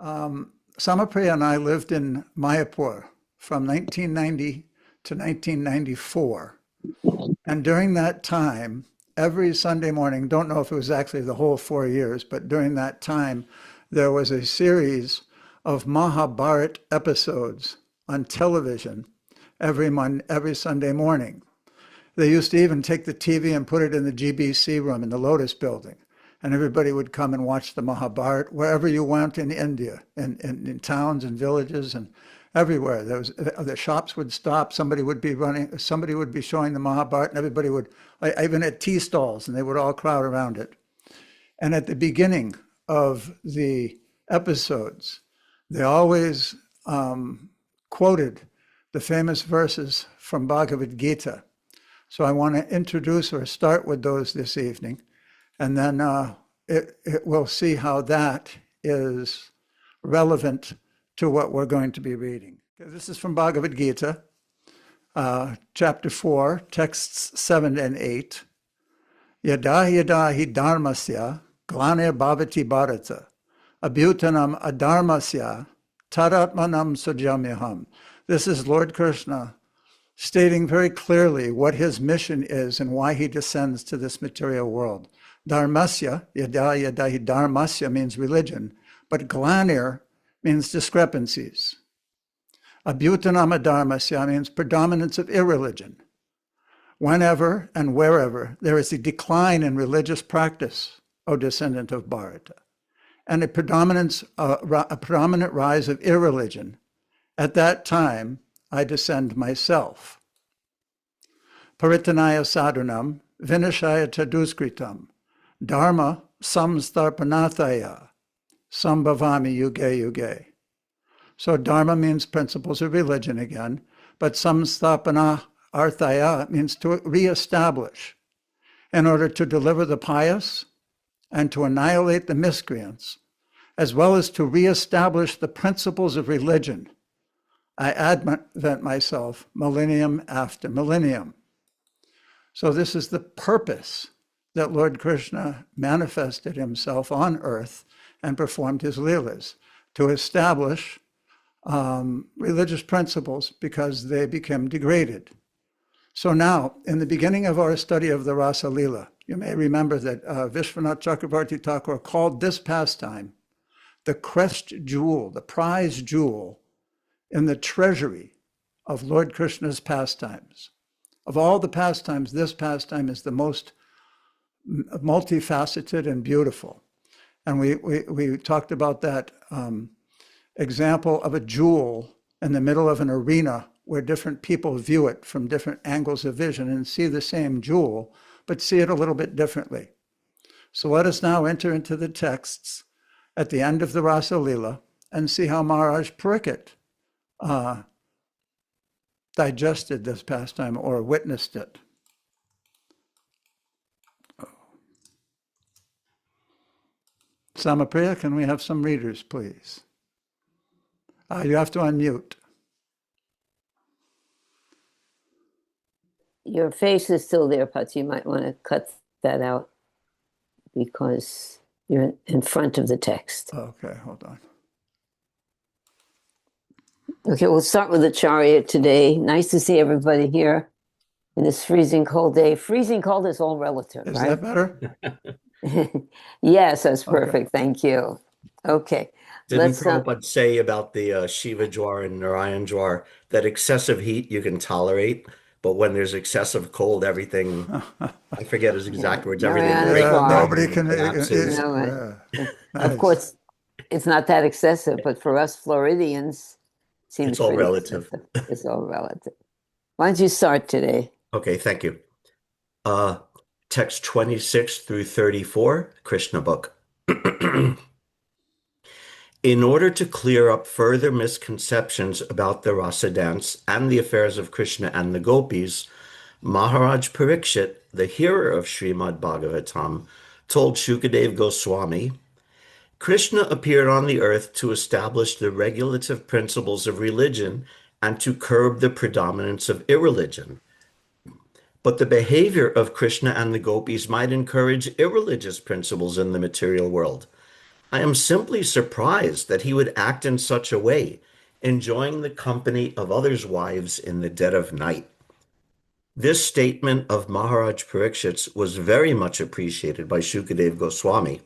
Samapriya and I lived in Mayapur from 1990 to 1994. And during that time, every Sunday morning, don't know if it was actually the whole 4 years, but during that time, there was a series of Mahabharat episodes on television every Sunday morning. They used to even take the TV and put it in the GBC room in the Lotus building. And everybody would come and watch the Mahabharat wherever you went in India, in towns and villages and everywhere. The shops would stop, somebody would be showing the Mahabharat, and everybody would, even at tea stalls, and they would all crowd around it. And at the beginning of the episodes, they always quoted the famous verses from Bhagavad Gita. So I want to introduce or start with those this evening, and then we'll see how that is relevant to what we're going to be reading. This is from Bhagavad Gita, chapter 4, texts 7 and 8. Yada yada hi dharmasya glanir bhavati bharata abhutanam adharmasya tadatmanam sujamyaham. This is Lord Krishna stating very clearly what his mission is and why he descends to this material world. Dharmasya, yada yada hi dharmasya means religion, but glanir means discrepancies. Abhutanam adharmasya means predominance of irreligion. Whenever and wherever there is a decline in religious practice, O descendant of Bharata, and a predominant rise of irreligion, at that time I descend myself. Paritanaya sadhunam vinashaya taduskritam dharma samstarpanathaya sambhavami yuge yuge. So dharma means principles of religion again, but samstarpana arthaya means to reestablish in order to deliver the pious and to annihilate the miscreants, as well as to reestablish the principles of religion. I advent myself millennium after millennium. So this is the purpose that Lord Krishna manifested himself on earth and performed his leelas, to establish religious principles because they became degraded. So now, in the beginning of our study of the Rasa Leela, you may remember that Vishwanath Chakravarti Thakur called this pastime the crest jewel, the prize jewel in the treasury of Lord Krishna's pastimes. Of all the pastimes, this pastime is the most multifaceted and beautiful. And we talked about that example of a jewel in the middle of an arena where different people view it from different angles of vision and see the same jewel, but see it a little bit differently. So let us now enter into the texts at the end of the Rasa Leela and see how Maharaj Parikshit digested this pastime or witnessed it. Samapriya, can we have some readers, please? You have to unmute. Your face is still there, Pats. You might want to cut that out because you're in front of the text. Okay, hold on. Okay, we'll start with the Acharya today. Nice to see everybody here in this freezing cold day. Freezing cold is all relative, Is right? that better? Yes, that's perfect. Okay. Thank you. Okay. Didn't Prabhupada say about the Shiva Jwar and Narayan Jwar that excessive heat you can tolerate, but when there's excessive cold, everything, I forget his exact words, everything Narayan breaks Jwar. down Nobody and can. collapses. Of course, it's not that excessive, but for us Floridians, it seems It's all pretty relative. excessive. It's all relative. Why don't you start today? Okay, thank you. Text 26 through 34, Krishna book. In order to clear up further misconceptions about the Rasa dance and the affairs of Krishna and the gopis, Maharaj Parikshit, the hearer of Srimad Bhagavatam, told Shukadev Goswami, Krishna appeared on the earth to establish the regulative principles of religion and to curb the predominance of irreligion. But the behavior of Krishna and the gopis might encourage irreligious principles in the material world. I am simply surprised that he would act in such a way, enjoying the company of others' wives in the dead of night. This statement of Maharaj Parikshit's was very much appreciated by Shukadev Goswami.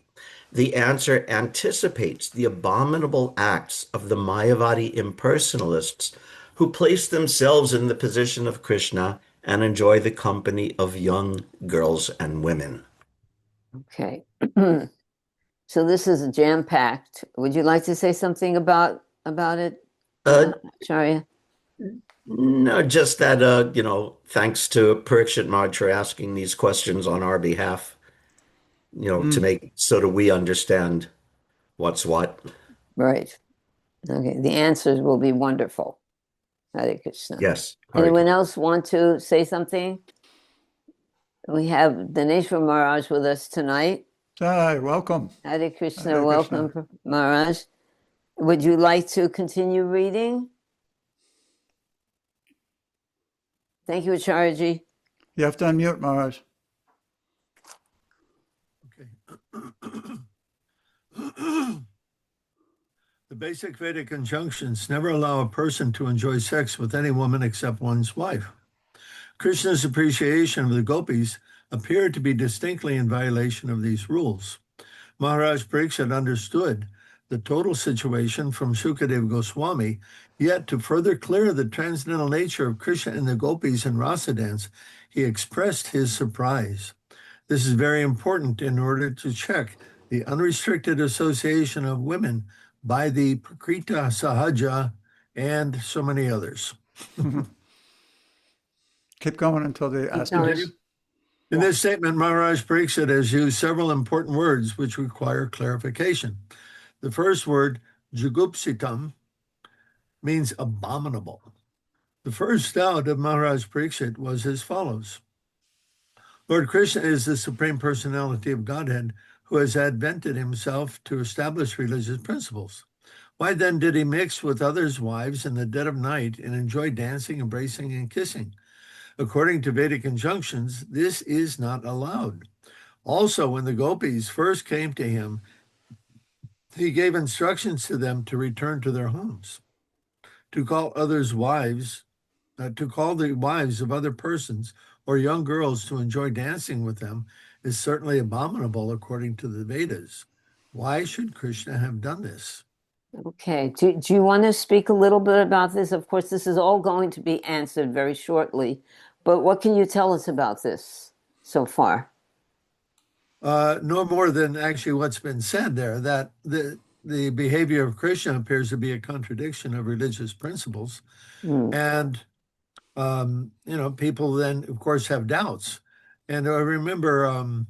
The answer anticipates the abominable acts of the Mayavadi impersonalists who place themselves in the position of Krishna and enjoy the company of young girls and women. Okay. So this is jam-packed. Would you like to say something about it, Acharya? No, just that, thanks to Parikshit Maharaj for asking these questions on our behalf, to make so that we understand what's what. Right. Okay. The answers will be wonderful. Hare Krishna. Yes. Hare Anyone Krishna. else want to say something? We have Dineshwar Maharaj with us tonight. Hi, welcome. Hare Krishna, Hare welcome, Krishna. Maharaj. Would you like to continue reading? Thank you, Acharyaji. You have to unmute, Maharaj. Okay. The basic Vedic injunctions never allow a person to enjoy sex with any woman except one's wife. Krishna's appreciation of the gopis appeared to be distinctly in violation of these rules. Maharaj Parikshit understood the total situation from Shukadev Goswami, yet to further clear the transcendental nature of Krishna and the gopis in rasa dance, he expressed his surprise. This is very important in order to check the unrestricted association of women by the Prakrita Sahaja and so many others. Keep going until they ask going. you. In this statement, Maharaj Parikshit has used several important words which require clarification. The first word, jugupsitam, means abominable. The first doubt of Maharaj Parikshit was as follows. Lord Krishna is the Supreme Personality of Godhead who has advented himself to establish religious principles. Why then did he mix with others' wives in the dead of night and enjoy dancing, embracing, and kissing? According to Vedic injunctions, this is not allowed. Also, when the gopis first came to him, he gave instructions to them to return to their homes. To call others wives, to call the wives of other persons or young girls to enjoy dancing with them is certainly abominable according to the Vedas. Why should Krishna have done this? Okay. Do you want to speak a little bit about this? Of course, this is all going to be answered very shortly, but what can you tell us about this so far? No more than actually what's been said there, that the behavior of Krishna appears to be a contradiction of religious principles. And, people then, of course, have doubts. And I remember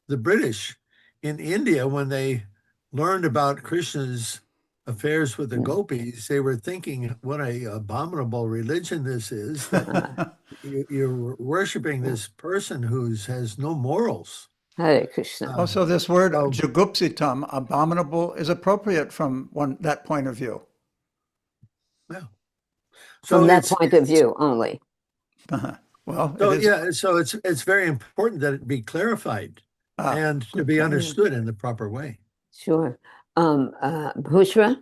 the British in India, when they learned about Krishna's affairs with the gopis, they were thinking, what a abominable religion this is, that you're worshiping this person who has no morals. Hare Krishna. Also, this word jugupsitam, abominable, is appropriate from that point of view. Yeah. From that point of view only. Well, So it is, yeah, so it's very important that it be clarified and to be understood in the proper way. Sure. Bhushra?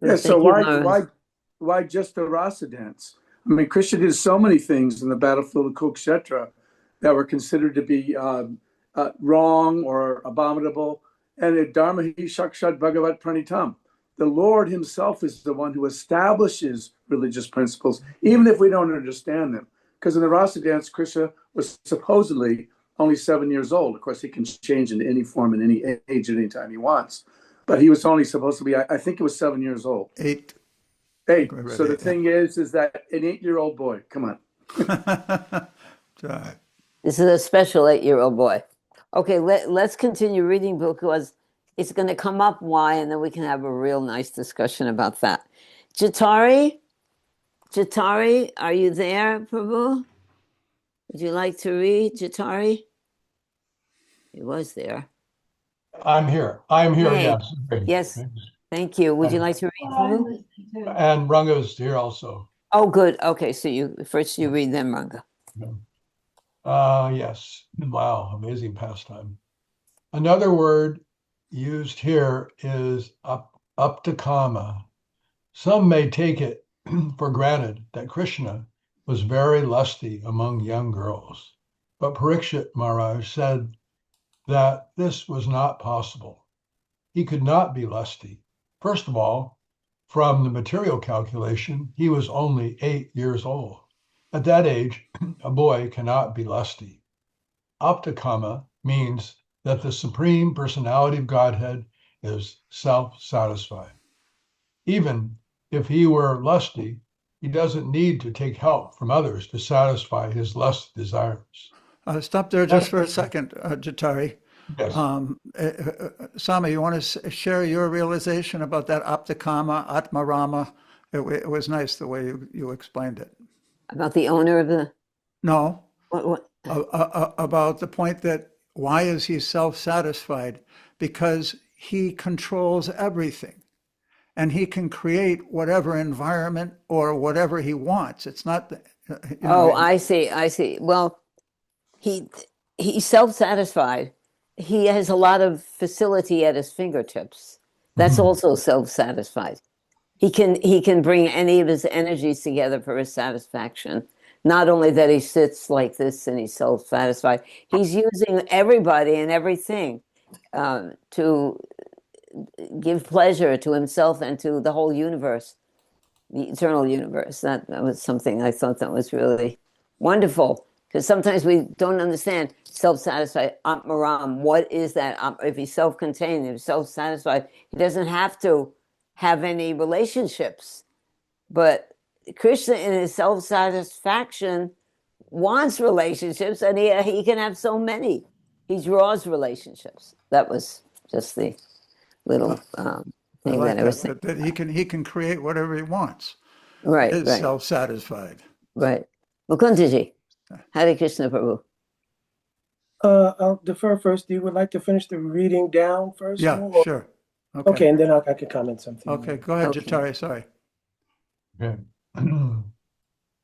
Yeah, so Thank you, Maharaj. why just the rasa dance? I mean, Krishna did so many things in the battlefield of Kurukshetra that were considered to be wrong or abominable. And Dharma hi shakshat bhagavat pranitam. The Lord himself is the one who establishes religious principles, even if we don't understand them. Because in the rasa dance, Krishna was supposedly only 7 years old. Of course, he can change into any form in any age at any time he wants. But he was only supposed to be, I think it was 7 years old. 8. 8. Right, So the yeah. thing is that an 8-year-old boy, come on. Right. This is a special 8-year-old boy. Okay, let's continue reading because it's going to come up why, and then we can have a real nice discussion about that. Jatari, are you there, Prabhu? Would you like to read, Jatari? He was there. I'm here. Hey. Yes. Great. Yes. Thank you. Would you like to read, Prabhu? And Ranga's here also. Oh, good. Okay, so you read them, Ranga. Yes. Wow, amazing pastime. Another word used here is up to kama. Some may take it for granted that Krishna was very lusty among young girls, but Parikshit Maharaj said that this was not possible. He could not be lusty. First of all, from the material calculation, he was only 8 years old. At that age, a boy cannot be lusty. Aptakama means that the Supreme Personality of Godhead is self-satisfied. Even if he were lusty, he doesn't need to take help from others to satisfy his lust desires. Stop there just for a second, Jatari. Yes. Sami, you want to share your realization about that Aptakama, Atmarama? It was nice the way you explained it. About the owner of the No, what? about the point that why is he self-satisfied? Because he controls everything and he can create whatever environment or whatever he wants. It's not, Oh, I see. Well, he's self-satisfied. He has a lot of facility at his fingertips. That's Mhm. also self-satisfied. He can bring any of his energies together for his satisfaction. Not only that he sits like this and he's self-satisfied, he's using everybody and everything to give pleasure to himself and to the whole universe, the eternal universe. That was something I thought that was really wonderful, because sometimes we don't understand self-satisfied Atmaram. What is that? If he's self-contained, if he's self-satisfied, he doesn't have to have any relationships. But Krishna, in his self-satisfaction, wants relationships, and he can have so many. He draws relationships. That was just the little I thing like that I was saying. that he can create whatever he wants. Right, Is right, self-satisfied. right. Mukundaji, Hare Krishna Prabhu. I'll defer first. You would like to finish the reading down first? Yeah, Mo, or- sure. Okay, and then I could comment something. Okay, go ahead, Okay. Jatari, sorry. Okay.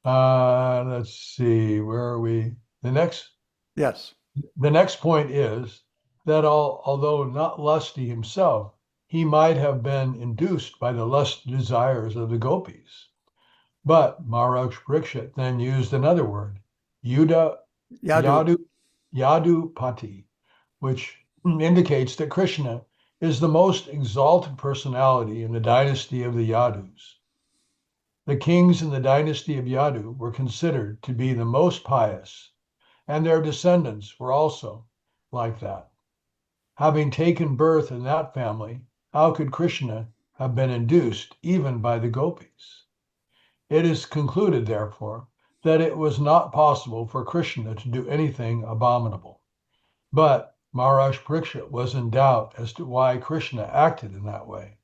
Let's see, where are we? The Yes, next point is that although not lusty himself, he might have been induced by the lust desires of the gopis. But Maharaj Parikshit then used another word, Yadu. Yadupati, which indicates that Krishna is the most exalted personality in the dynasty of the Yadus. The kings in the dynasty of Yadu were considered to be the most pious, and their descendants were also like that. Having taken birth in that family, how could Krishna have been induced even by the gopis? It is concluded, therefore, that it was not possible for Krishna to do anything abominable. But Maharaj Parikshit was in doubt as to why Krishna acted in that way.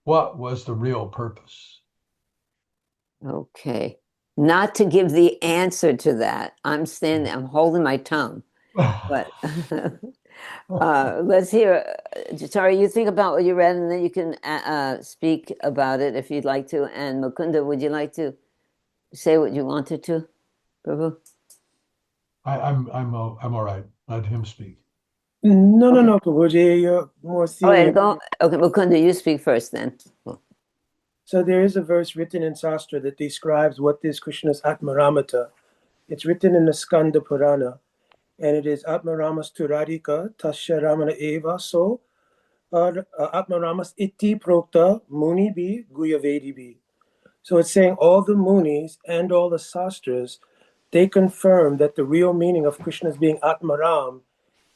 What was the real purpose? Okay. Not to give the answer to that, I'm holding my tongue. But let's hear, Jatari, you think about what you read, and then you can speak about it if you'd like to. And Mukunda, would you like to say what you wanted to, Prabhu? I'm all right. Let him speak. No, Okay. no, Prabhuji, you're more All senior. right, go. Okay, Mukunda, you speak first then. So there is a verse written in Shastra that describes what is Krishna's Atmaramata. It's written in the Skanda Purana, and it is Atmaramas Turadika Tasya Ramana Eva So Atmaramas Iti Prokta Muni Bi Guyavedi Bi. So it's saying all the Munis and all the Shastras, they confirm that the real meaning of Krishna's being Atmaram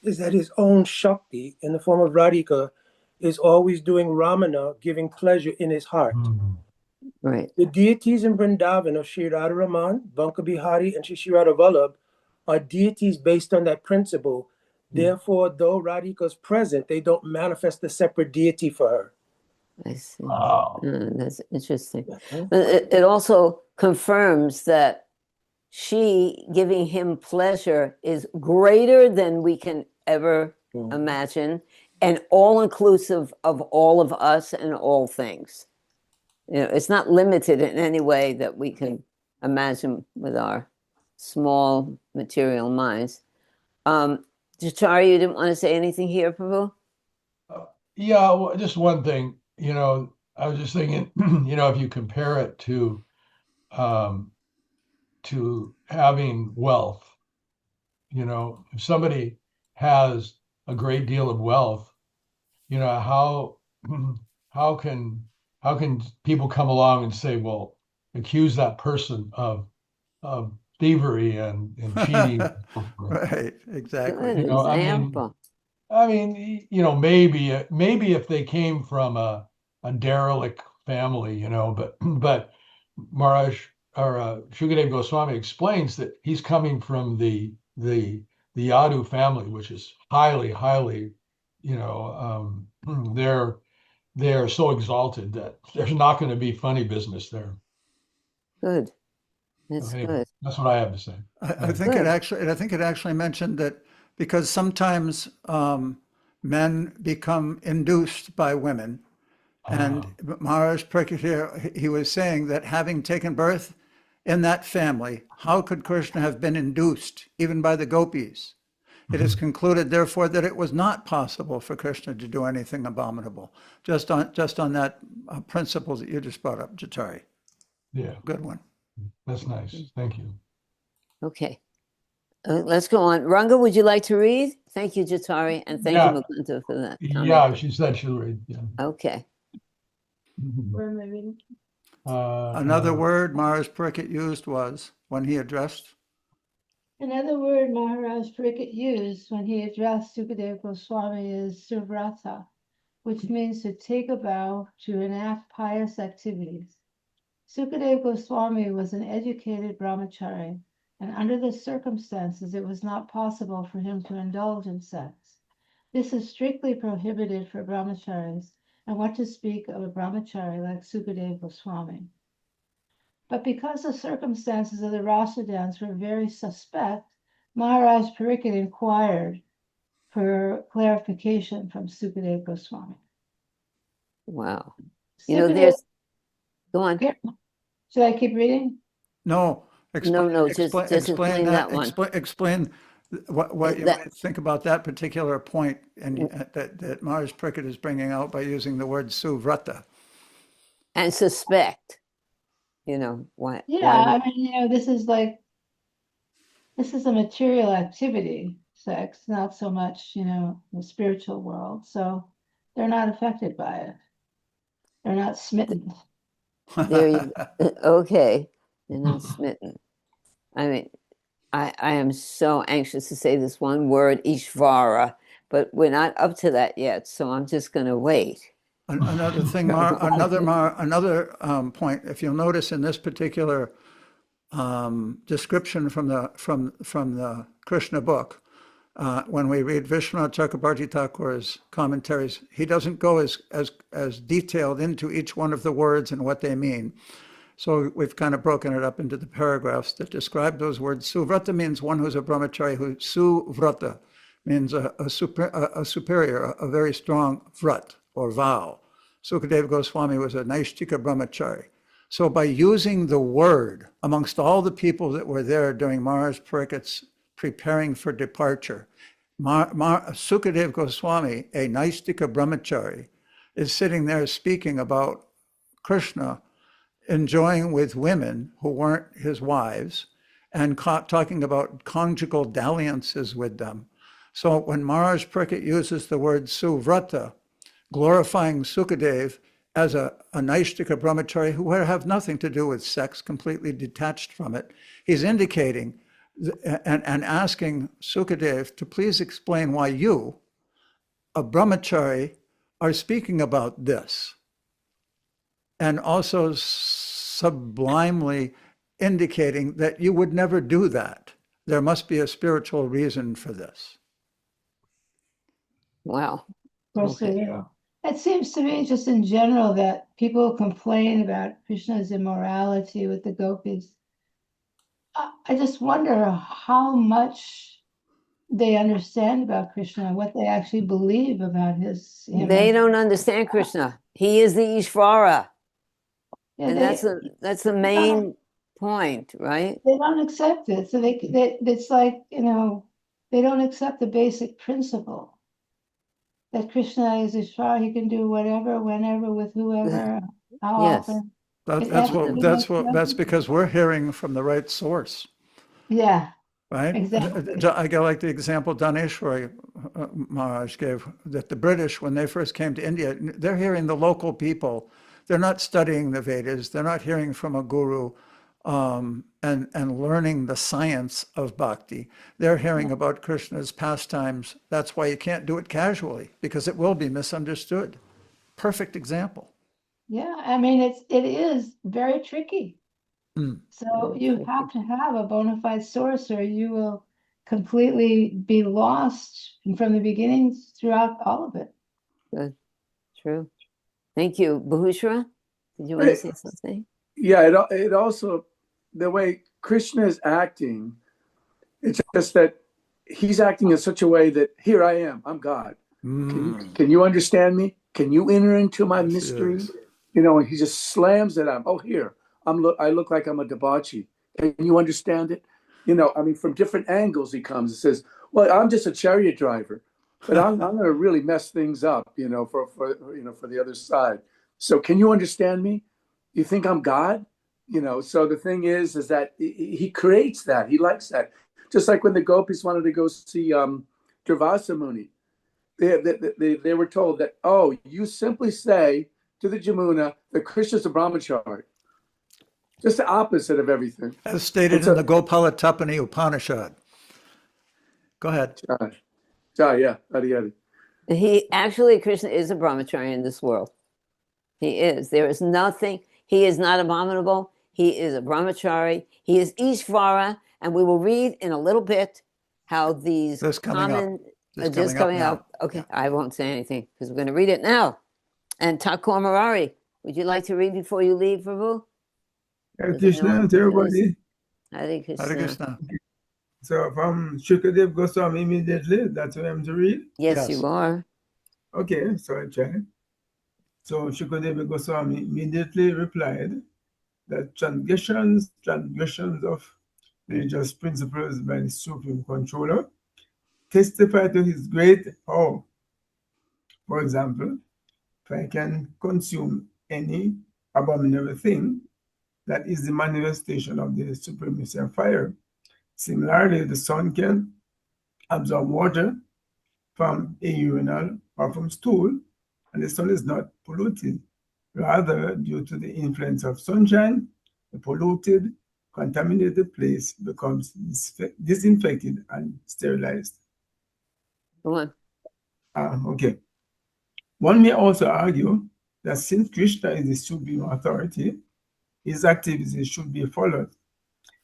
is that his own Shakti in the form of Radhika is always doing Ramana, giving pleasure in his heart. Right. The deities in Vrindavan of Sri Radharaman, Banka Bihari, and Sri Radha Vallabh are deities based on that principle. Therefore, though Radhika is present, they don't manifest a separate deity for her. I see. Wow. That's interesting. It also confirms that she giving him pleasure is greater than we can ever imagine, and all inclusive of all of us and all things. You know, it's not limited in any way that we can imagine with our small material minds. Jatari, you didn't want to say anything here, Prabhu? Yeah, well, just one thing, I was just thinking, if you compare it um, to having wealth, if somebody has a great deal of wealth, how how can how can people come along and say, well, accuse that person of thievery and cheating? Right, exactly. Good I mean, example. maybe if they came from a derelict family, but Maharaj or Shukadev Goswami explains that he's coming from the Yadu family, which is highly, highly, they're so exalted that there's not going to be funny business there. Good. So That's anyway, good. that's what I have to say. I think Good. I think it actually mentioned that because sometimes men become induced by women, and Maharaj Parikshit here, he was saying that having taken birth in that family, how could Krishna have been induced even by the gopis? It is concluded, therefore, that it was not possible for Krishna to do anything abominable. Just on that principle that you just brought up, Jatari. Yeah, Good one. that's nice. Thank you. Okay. Let's go on. Ranga, would you like to read? Thank you, Jatari, and thank you, Yeah, Mukunda, for that yeah, comment. she said she'll read. Yeah. Okay. Where am I reading? Another word Maharaj Parikshit used was, when he addressed, Another word Maharaj Parikshit used when he addressed Sukadeva Goswami is suvrata, which means to take a vow to enact pious activities. Sukadeva Goswami was an educated brahmachari, and under the circumstances it was not possible for him to indulge in sex. This is strictly prohibited for brahmacharis, and what to speak of a brahmachari like Sukadeva Goswami. But because the circumstances of the Rasa dance were very suspect, Maharaj Parikshit inquired for clarification from Sukadeva Goswami. Wow. Sukadeva, Go on. should I keep reading? no, No, just explain that one. Explain what you That- might think about that particular point and that Maharaj Parikshit is bringing out by using the word suvrata. And suspect, why? Yeah, I mean, this is a material activity, sex, not so much, the spiritual world. So they're not affected by it. They're not smitten. There you okay. They're not smitten. I mean, I am so anxious to say this one word, Ishvara, but we're not up to that yet, so I'm just going to wait. Another thing, another point. If you'll notice in this particular description from the Krishna book, when we read Vishwanath Chakrabarti Thakur's commentaries, he doesn't go as detailed into each one of the words and what they mean. So we've kind of broken it up into the paragraphs that describe those words. Suvrata means one who's a brahmachari. Suvrata means a superior, a very strong vrat or vow. Sukadeva Goswami was a Naishtika brahmachari. So by using the word amongst all the people that were there during Maharaj Parikshit's preparing for departure, Sukadeva Goswami, a Naishtika brahmachari, is sitting there speaking about Krishna enjoying with women who weren't his wives and talking about conjugal dalliances with them. So when Maharaj Parikshit uses the word suvrata, glorifying Sukadev as a Naishtika brahmachari who would have nothing to do with sex, completely detached from it, he's indicating and asking Sukadev to please explain why you, a brahmachari, are speaking about this. And also sublimely indicating that you would never do that. There must be a spiritual reason for this. Wow. Of course, Okay. it seems to me just in general that people complain about Krishna's immorality with the gopis. I just wonder how much they understand about Krishna, what they actually believe about him. They don't understand Krishna. He is the Ishvara. Yeah, And that's the main point, right? they don't accept it. So it's like, they don't accept the basic principle. that Krishna is Ishvara. He can do whatever, whenever, with whoever, how Yes. often. That, It that's absolutely what, makes no that's sense. because we're hearing from the right source, Yeah, right? exactly. I go like the example Daneshwari Maharaj gave, that the British, when they first came to India, they're hearing the local people. They're not studying the Vedas. They're not hearing from a guru and learning the science of bhakti. They're hearing about Krishna's pastimes. That's why you can't do it casually, because it will be misunderstood. Perfect example. Yeah, I mean, it is very tricky. Mm. So Very you tricky. have to have a bona fide source, or you will completely be lost from the beginning throughout all of it. Good. True. Thank you. Bahushra, did you want to say something? Yeah, it also, the way Krishna is acting, it's just that he's acting in such a way that here I am, I'm God. Can you understand me? Can you enter into my Yes, he mystery? is. You know, and he just slams it on. Oh, here, I look like I'm a debauchee. Can you understand it? You know, I mean, from different angles he comes and says, well, I'm just a chariot driver, but I'm going to really mess things up, you know, for the other side. So can you understand me? You think I'm God? You know, so the thing is that he creates that. He likes that. Just like when the gopis wanted to go see Durvasa Muni, they were told that, oh, you simply say to the Jamuna that Krishna's a brahmachari. Just the opposite of everything. As stated And so- in the Gopala Tapani Upanishad. Go ahead. Yeah, Adi. He actually, Krishna is a brahmachari in this world. He is. There is nothing. He is not abominable. He is a brahmachari. He is Ishvara, and we will read in a little bit how these This coming up. common. This Just coming coming up up. now. Okay, I won't say anything because we're going to read it now. And Thakur Murari, would you like to read before you leave, Prabhu? Hare Does Krishna anyone- to everybody. Hare Krishna. Hare Krishna. So from Shukadev Goswami immediately, that's what I'm to read. Yes, Yes. you are. Okay, so I try. So Shukadev Goswami immediately replied that transgressions of religious principles by the Supreme Controller testify to his great power. For example, if I can consume any abominable thing, that is the manifestation of the supremacy of fire. Similarly, the sun can absorb water from a urinal or from stool, and the sun is not polluted. Rather, due to the influence of sunshine, the polluted, contaminated place becomes disinfected and sterilized. Go on. Okay. One may also argue that since Krishna is the supreme authority, his activities should be followed.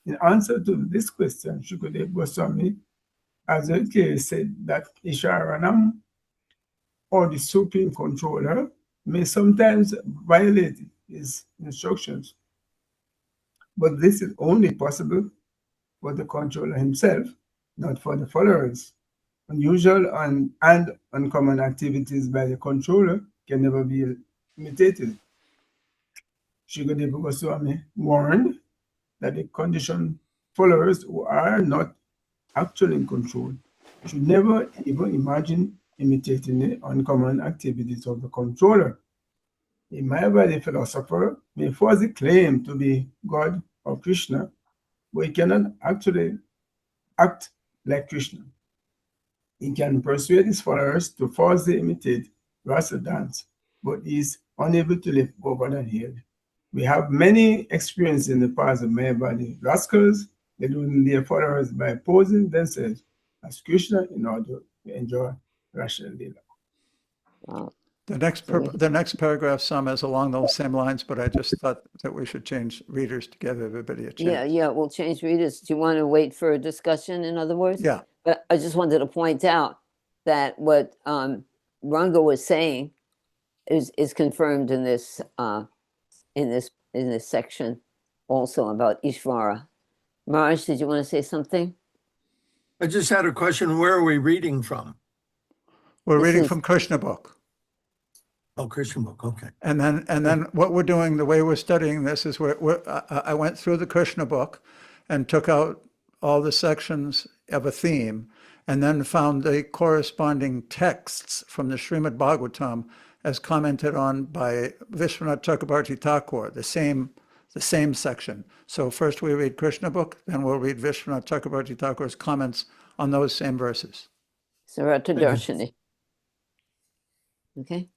In answer to this question, Shukadev Goswami has clearly said that Isharanam, or the supreme controller, may sometimes violate his instructions. But this is only possible for the controller himself, not for the followers. Unusual and uncommon activities by the controller can never be imitated. Shukadev Goswami warned that the conditioned followers who are not actually in control should never even imagine imitating the uncommon activities of the controller. A Mayavadi philosopher may falsely claim to be God or Krishna, but he cannot actually act like Krishna. He can persuade his followers to falsely imitate rasa dance, but he is unable to lift Govardhan head. We have many experiences in the past of Mayavadi rascals deluding their followers by posing themselves as Krishna in order to enjoy Rasa Leela. Wow. The next paragraph, Sam, is along those same lines, but I just thought that we should change readers to give everybody a chance. Yeah, we'll change readers. Do you want to wait for a discussion, in other words? Yeah. But I just wanted to point out that what Ranga was saying is confirmed in this section also about Ishvara. Maharaj, did you want to say something? I just had a question. Where are we reading from? We're This reading is- from Krishna book. Oh, Krishna book. Okay. And then what we're doing, the way we're studying this is I went through the Krishna book and took out all the sections of a theme, and then found the corresponding texts from the Srimad Bhagavatam as commented on by Vishwanath Chakrabarti Thakur, the same section. So first we read Krishna book, then we'll read Vishwanath Chakrabarti Thakur's comments on those same verses. Sarata Darshini. Okay.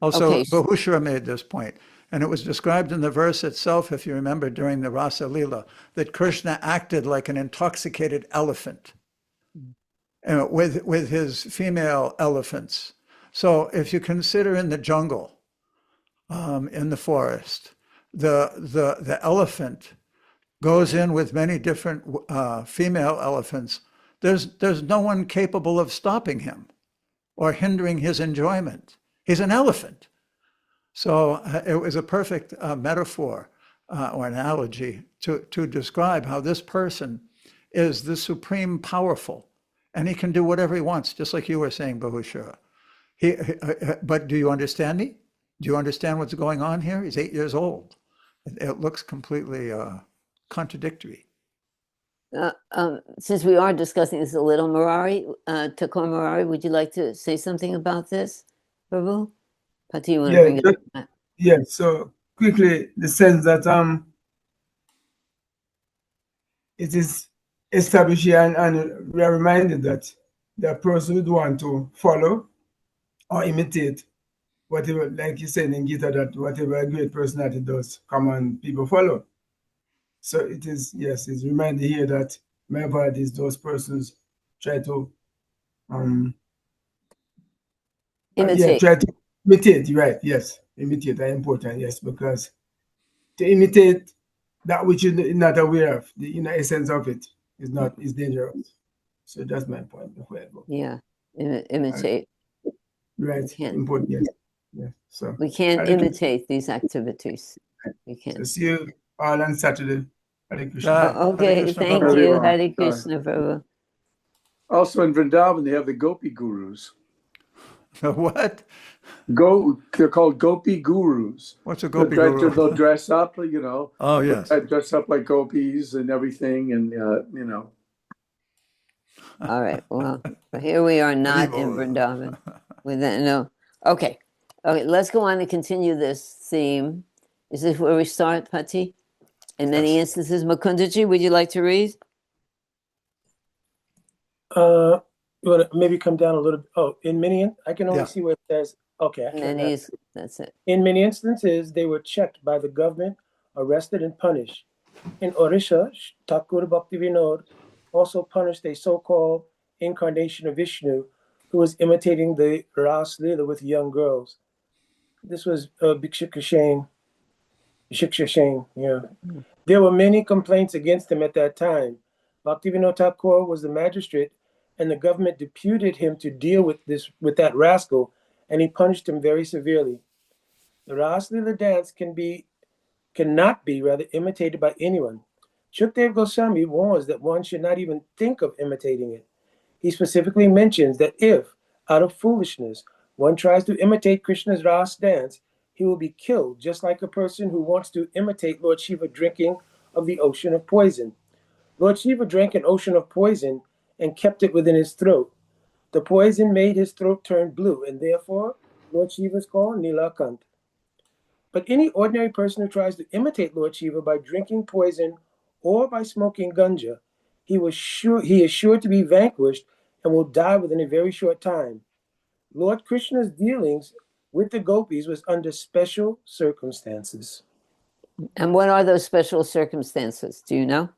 Also, Okay. Bahushra made this point, and it was described in the verse itself, if you remember, during the Rasa Lila, that Krishna acted like an intoxicated elephant with his female elephants. So if you consider in the jungle, in the forest, the elephant goes in with many different female elephants. There's no one capable of stopping him or hindering his enjoyment. He's an elephant. So it was a perfect metaphor or analogy to describe how this person is the supreme powerful, and he can do whatever he wants, just like you were saying, Bahushra. But do you understand me? Do you understand what's going on here? He's 8 years old. It looks completely contradictory. Since we are discussing this a little, Thakur Murari, would you like to say something about this, Prabhu? Pati, you want to bring it up? Yeah, so quickly, the sense that it is established here, and we are reminded that the person would want to follow or imitate whatever, like you said in Gita, that whatever a great personality does, common people follow. So it is, yes, it's reminded here that Mayavad those persons try to Imitate. try to imitate, right? Yes, imitate are important, yes, because to imitate that which you're not aware of, the inner essence of it is dangerous. So that's my point before I go. Yeah, imitate. Right, important, yes. Yeah. So We can't imitate these activities. We So can't. see you all on Saturday. Hare Krishna. Okay, Hare Krishna, thank Prabhu. you. Prabhu. Hare Krishna, Prabhu. Also in Vrindavan, they have the Gopi Gurus. What? They're called Gopi Gurus. What's a gopi guru? They'll dress up, Oh, yes. dress up like gopis and everything, and All right. Well, here we are not in Evil. Vrindavan. No. Okay. Okay. Let's go on and continue this theme. Is this where we start, Pati? In many Yes. instances, Mukundaji, would you like to read? You want to maybe come down a little? Oh, in many, I can only Yeah. see where it says. Okay, I can't. That's it. In many instances, they were checked by the government, arrested, and punished. In Orisha, Thakur Bhaktivinoda also punished a so-called incarnation of Vishnu who was imitating the Ras Lila with young girls. This was Bhikshika Shane. Yeah. There were many complaints against him at that time. Bhaktivinoda Thakur was the magistrate, and the government deputed him to deal with that rascal, and he punished him very severely. The Ras Lila dance cannot be imitated by anyone. Shukdev Goswami warns that one should not even think of imitating it. He specifically mentions that if, out of foolishness, one tries to imitate Krishna's Ras dance, he will be killed, just like a person who wants to imitate Lord Shiva drinking of the ocean of poison. Lord Shiva drank an ocean of poison and kept it within his throat. The poison made his throat turn blue, and therefore Lord Shiva is called Nilakant. But any ordinary person who tries to imitate Lord Shiva by drinking poison or by smoking ganja, he is sure to be vanquished and will die within a very short time. Lord Krishna's dealings with the gopis was under special circumstances. And what are those special circumstances? Do you know?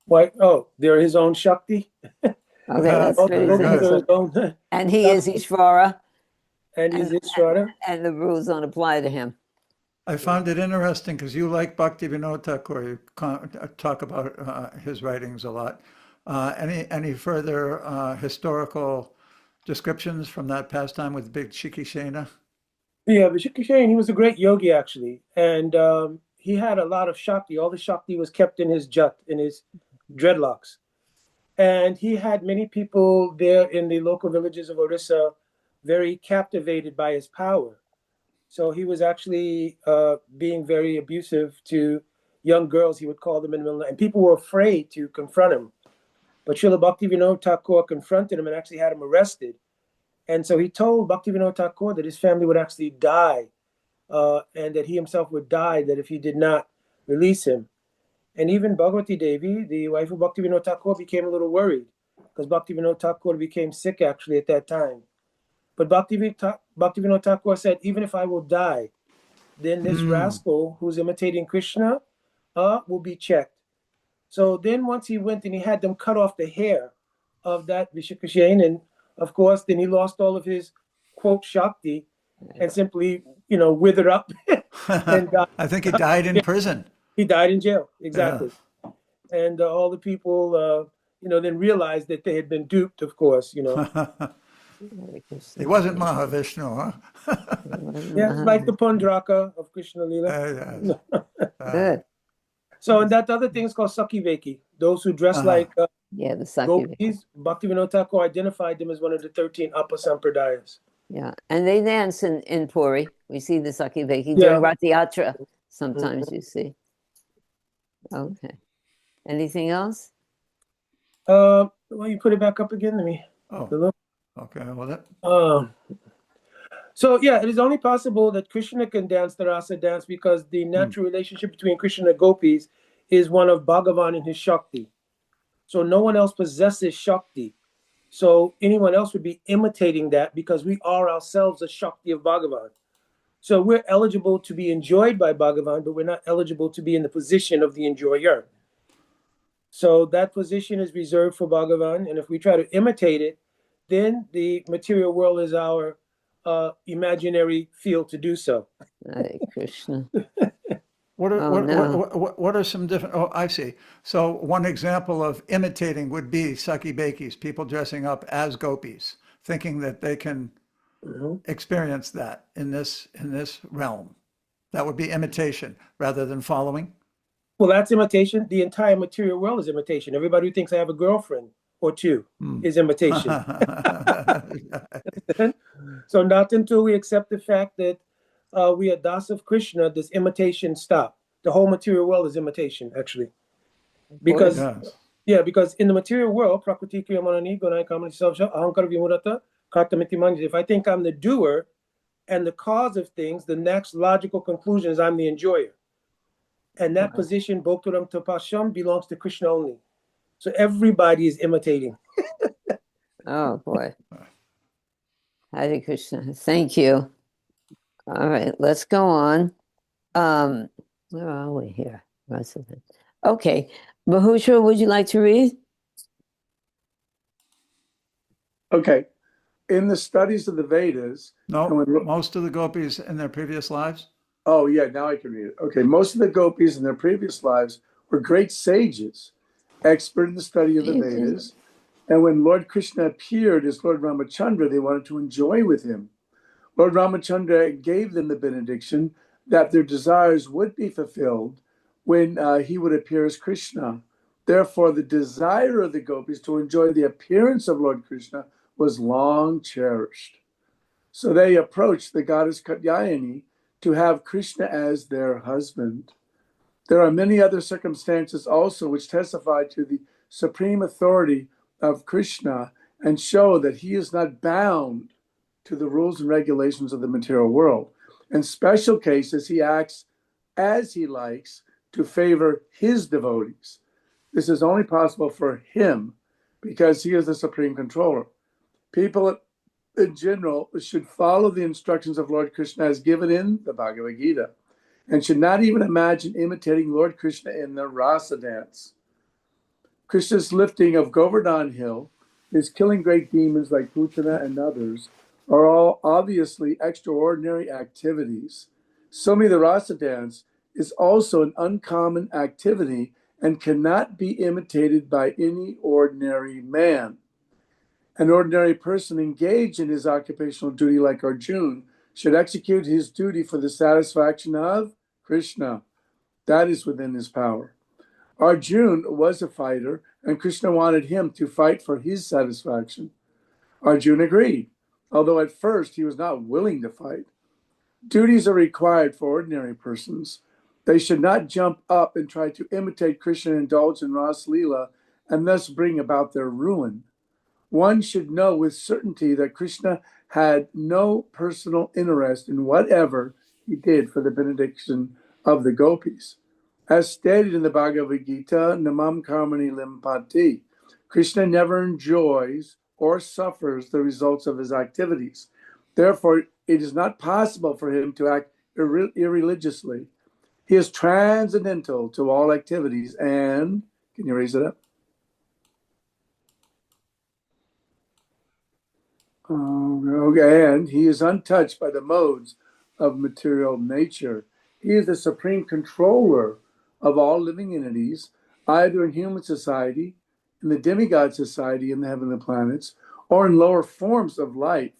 Why? Oh, they're his own Shakti. Okay, that's All the pretty gopis are simple. his own, And he is Ishvara, and he's Ishvara. and the rules don't apply to him. I found it interesting because you like Bhaktivinoda Thakur. You talk about his writings a lot. Any further historical descriptions from that pastime with Big Shikishena? Yeah, Vishikishain, he was a great yogi actually, and he had a lot of Shakti. All the Shakti was kept in his jat, in his dreadlocks. And he had many people there in the local villages of Orissa very captivated by his power. So he was actually being very abusive to young girls. He would call them in the middle of the night, and people were afraid to confront him. But Srila Bhaktivinoda Thakur confronted him and actually had him arrested. And so he told Bhaktivinoda Thakur that his family would actually die, and that he himself would die, that if he did not release him. And even Bhagavati Devi, the wife of Bhaktivinoda Thakur, became a little worried because Bhaktivinoda Thakur became sick actually at that time. But Bhaktivinoda Thakur said, even if I will die, then this rascal who's imitating Krishna will be checked. So then once he went and he had them cut off the hair of that Vishakashayan, and of course, then he lost all of his, quote, Shakti and simply, withered up and died. I think he died in prison. He died in jail, exactly. Yeah. And all the people, then realized that they had been duped, of course, He wasn't Mahavishnu, huh? Yeah, like the Pundraka of Krishna Lila. Good. So, and that other thing is called Sakiveki. Those who dress like the Sakiveki. gopis, Bhaktivinoda Thakur identified them as one of the 13 Upper Sampradayas. Yeah, and they dance in Puri. We see the Sakiveki during Rath Yatra. Sometimes you see. Okay. Anything else? Well, you put it back up again to me. Oh, okay. Well, that. So yeah, it is only possible that Krishna can dance the rasa dance because the natural relationship between Krishna and gopis is one of Bhagavan and his Shakti. So no one else possesses Shakti. So anyone else would be imitating that because we are ourselves a Shakti of Bhagavan. So we're eligible to be enjoyed by Bhagavan, but we're not eligible to be in the position of the enjoyer. So that position is reserved for Bhagavan. And if we try to imitate it, then the material world is our imaginary field to do so. Hare Krishna. What are some different? Oh, I see. So one example of imitating would be Sakibekis, people dressing up as gopis, thinking that they can experience that in this realm. That would be imitation rather than following. Well, that's imitation. The entire material world is imitation. Everybody who thinks I have a girlfriend or two is imitation. So not until we accept the fact that we are Das of Krishna, does imitation stop. The whole material world is imitation, actually. Because because in the material world, Prakriti Kriyamanani Gunai Kamani Savsha Ahankara Vimurata Kartamiti Manjit. If I think I'm the doer and the cause of things, the next logical conclusion is I'm the enjoyer. And that position, Bhoktaram Tapasham, belongs to Krishna only. So everybody is imitating. Oh boy. Hare Krishna. Thank you. All right, let's go on. Where are we here? Okay. Bahushra, would you like to read? Okay. In the studies of the Vedas. No, most of the gopis in their previous lives. Oh, yeah, now I can read it. Okay, most of the gopis in their previous lives were great sages, expert in the study of the Vedas. And when Lord Krishna appeared as Lord Ramachandra, they wanted to enjoy with him. Lord Ramachandra gave them the benediction that their desires would be fulfilled when he would appear as Krishna. Therefore, the desire of the gopis to enjoy the appearance of Lord Krishna was long cherished. So they approached the goddess Katyayani to have Krishna as their husband. There are many other circumstances also which testify to the supreme authority of Krishna and show that he is not bound to the rules and regulations of the material world. In special cases, he acts as he likes to favor his devotees. This is only possible for him because he is the supreme controller. People in general should follow the instructions of Lord Krishna as given in the Bhagavad Gita and should not even imagine imitating Lord Krishna in the rasa dance. Krishna's lifting of Govardhan Hill, his killing great demons like Putana and others, are all obviously extraordinary activities. Sumi the rasa dance is also an uncommon activity and cannot be imitated by any ordinary man. An ordinary person engaged in his occupational duty like Arjuna should execute his duty for the satisfaction of Krishna. That is within his power. Arjuna was a fighter, and Krishna wanted him to fight for his satisfaction. Arjuna agreed, although at first he was not willing to fight. Duties are required for ordinary persons. They should not jump up and try to imitate Krishna and indulge in Ras Leela and thus bring about their ruin. One should know with certainty that Krishna had no personal interest in whatever he did for the benediction of the gopis. As stated in the Bhagavad Gita, Namam Karmani Limpati, Krishna never enjoys or suffers the results of his activities. Therefore, it is not possible for him to act irreligiously. He is transcendental to all activities and, can you raise it up? Okay, and he is untouched by the modes of material nature. He is the supreme controller of all living entities, either in human society, in the demigod society in the heavenly planets, or in lower forms of life.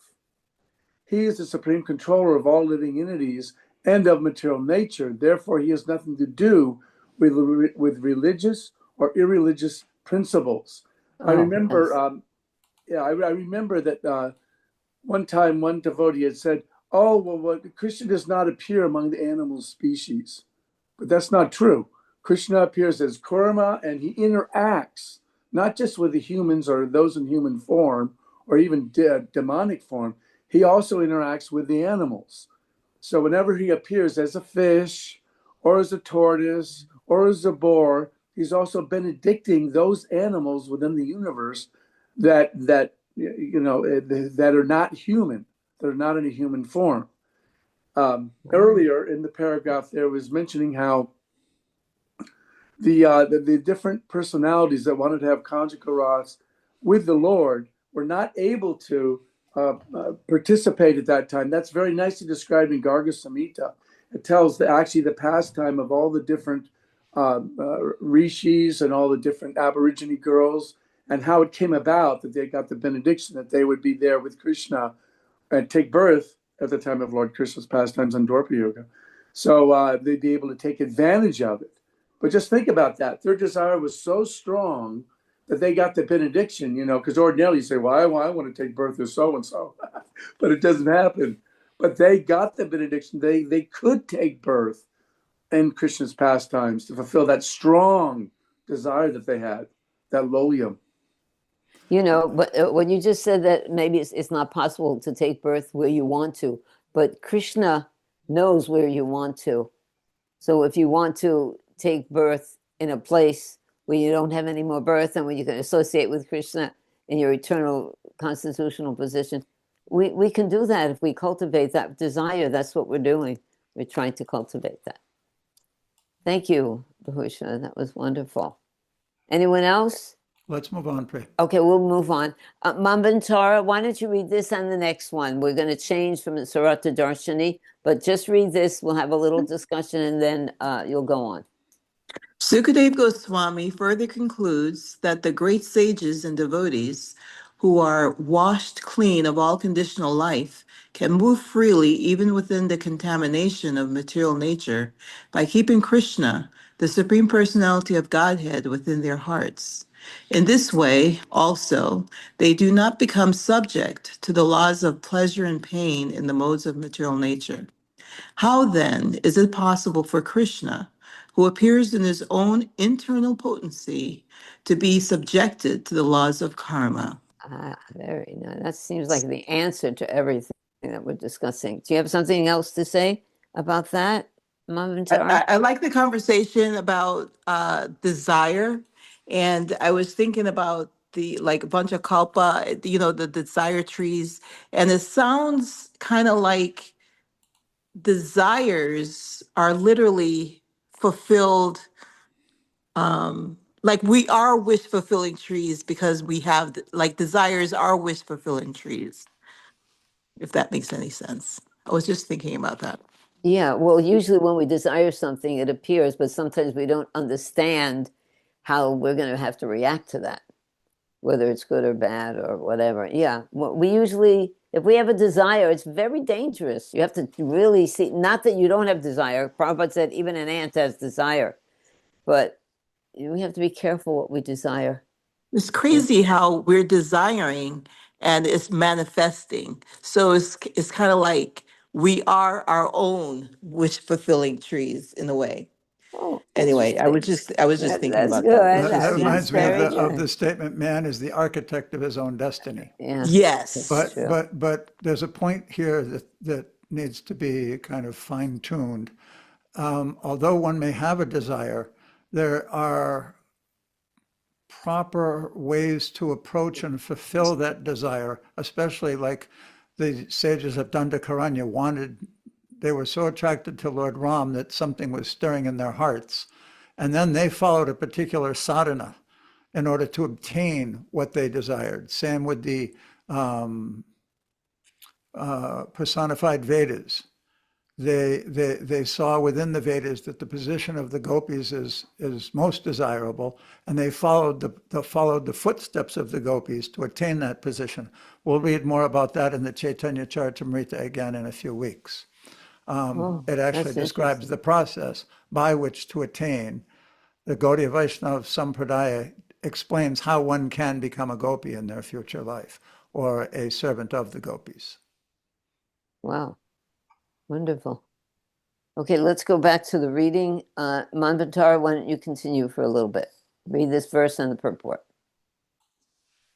He is the supreme controller of all living entities and of material nature. Therefore, he has nothing to do with religious or irreligious principles. I remember, I remember that one time one devotee had said, "Oh, well, Krishna does not appear among the animal species," but that's not true. Krishna appears as Kurma, and he interacts not just with the humans or those in human form or even demonic form. He also interacts with the animals. So whenever he appears as a fish or as a tortoise or as a boar, he's also benedicting those animals within the universe that are not human, that are not in a human form. Earlier in the paragraph, there was mentioning how the different personalities that wanted to have conjugal ras with the Lord were not able to participate at that time. That's very nicely described in Garga Samhita. It tells the pastime of all the different rishis and all the different Aborigine girls, and how it came about that they got the benediction that they would be there with Krishna and take birth at the time of Lord Krishna's pastimes on Dwapara Yuga. So they'd be able to take advantage of it. But just think about that. Their desire was so strong that they got the benediction, because ordinarily you say, well, I want to take birth as so-and-so, but it doesn't happen. But they got the benediction. They could take birth in Krishna's pastimes to fulfill that strong desire that they had, that lolium. But when you just said that maybe it's not possible to take birth where you want to, but Krishna knows where you want to. So if you want to take birth in a place where you don't have any more birth and where you can associate with Krishna in your eternal constitutional position, we can do that if we cultivate that desire. That's what we're doing. We're trying to cultivate that. Thank you, Bahusha. That was wonderful. Anyone else? Let's move on, Pri. Okay, we'll move on. Manvantara, why don't you read this and the next one? We're going to change from Sarata Darshani, but just read this. We'll have a little discussion and then you'll go on. Sukadeva Goswami further concludes that the great sages and devotees who are washed clean of all conditional life can move freely even within the contamination of material nature by keeping Krishna, the Supreme Personality of Godhead, within their hearts. In this way, also, they do not become subject to the laws of pleasure and pain in the modes of material nature. How then is it possible for Krishna, who appears in his own internal potency, to be subjected to the laws of karma? Very nice. That seems like the answer to everything that we're discussing. Do you have something else to say about that, Manvantara? I like the conversation about desire, and I was thinking about the Vancha Kalpa, the desire trees, and it sounds kind of like desires are literally fulfilled, like we are wish fulfilling trees because we have desires are wish fulfilling trees, if that makes any sense. I was just thinking about that. Yeah, well, usually when we desire something, it appears, but sometimes we don't understand how we're going to have to react to that, whether it's good or bad or whatever. Yeah, we usually, if we have a desire, it's very dangerous. You have to really see, not that you don't have desire. Prabhupada said even an ant has desire, but we have to be careful what we desire. It's crazy how we're desiring and it's manifesting. So it's kind of like we are our own wish fulfilling trees in a way. Oh, Anyway, I was interesting. just thinking That's about good. that. That That's reminds me of very of good. the statement, man is the architect of his own destiny. Yeah, Yes. that's true. But there's a point here that needs to be kind of fine-tuned. Although one may have a desire, there are proper ways to approach and fulfill that desire, especially like the sages of Dandakaranya they were so attracted to Lord Ram that something was stirring in their hearts. And then they followed a particular sadhana in order to obtain what they desired. Same with the personified Vedas. They saw within the Vedas that the position of the gopis is most desirable, and they followed the footsteps of the gopis to attain that position. We'll read more about that in the Chaitanya Charitamrita again in a few weeks. Oh, It actually that's describes the process by which to attain. The Gaudiya Vaishnava Sampradaya explains how one can become a gopi in their future life, or a servant of the gopis. wow. Wonderful. Okay, let's go back to the reading. Manvantara, why don't you continue for a little bit? Read this verse and the purport.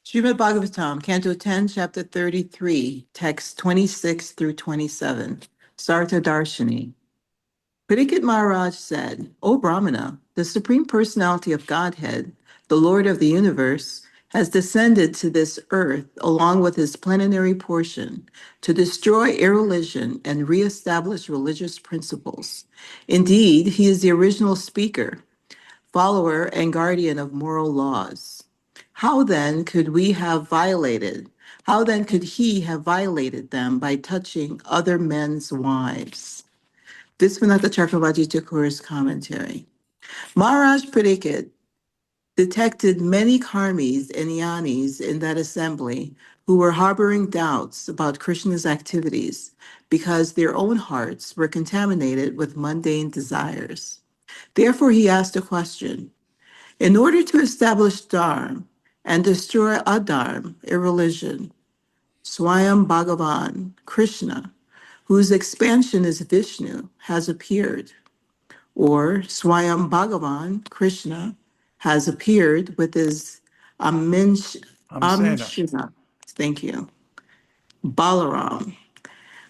Srimad Bhagavatam, Canto 10, Chapter 33, text 26 through 27. Sarta Darshini. Parikshit Maharaj said, O Brahmana, the Supreme Personality of Godhead, the Lord of the universe, has descended to this earth along with his plenary portion to destroy irreligion and reestablish religious principles. Indeed, he is the original speaker, follower, and guardian of moral laws. How then could he have violated them by touching other men's wives? Visvanatha Chakravarti Thakur's commentary. Maharaj Parikshit detected many karmis and yanis in that assembly who were harboring doubts about Krishna's activities because their own hearts were contaminated with mundane desires. Therefore, he asked a question. In order to establish dharma and destroy adharma, irreligion, Swayam Bhagavan, Krishna, whose expansion is Vishnu, has appeared. Or Swayam Bhagavan, Krishna, has appeared with his Amshina. Thank you. Balaram.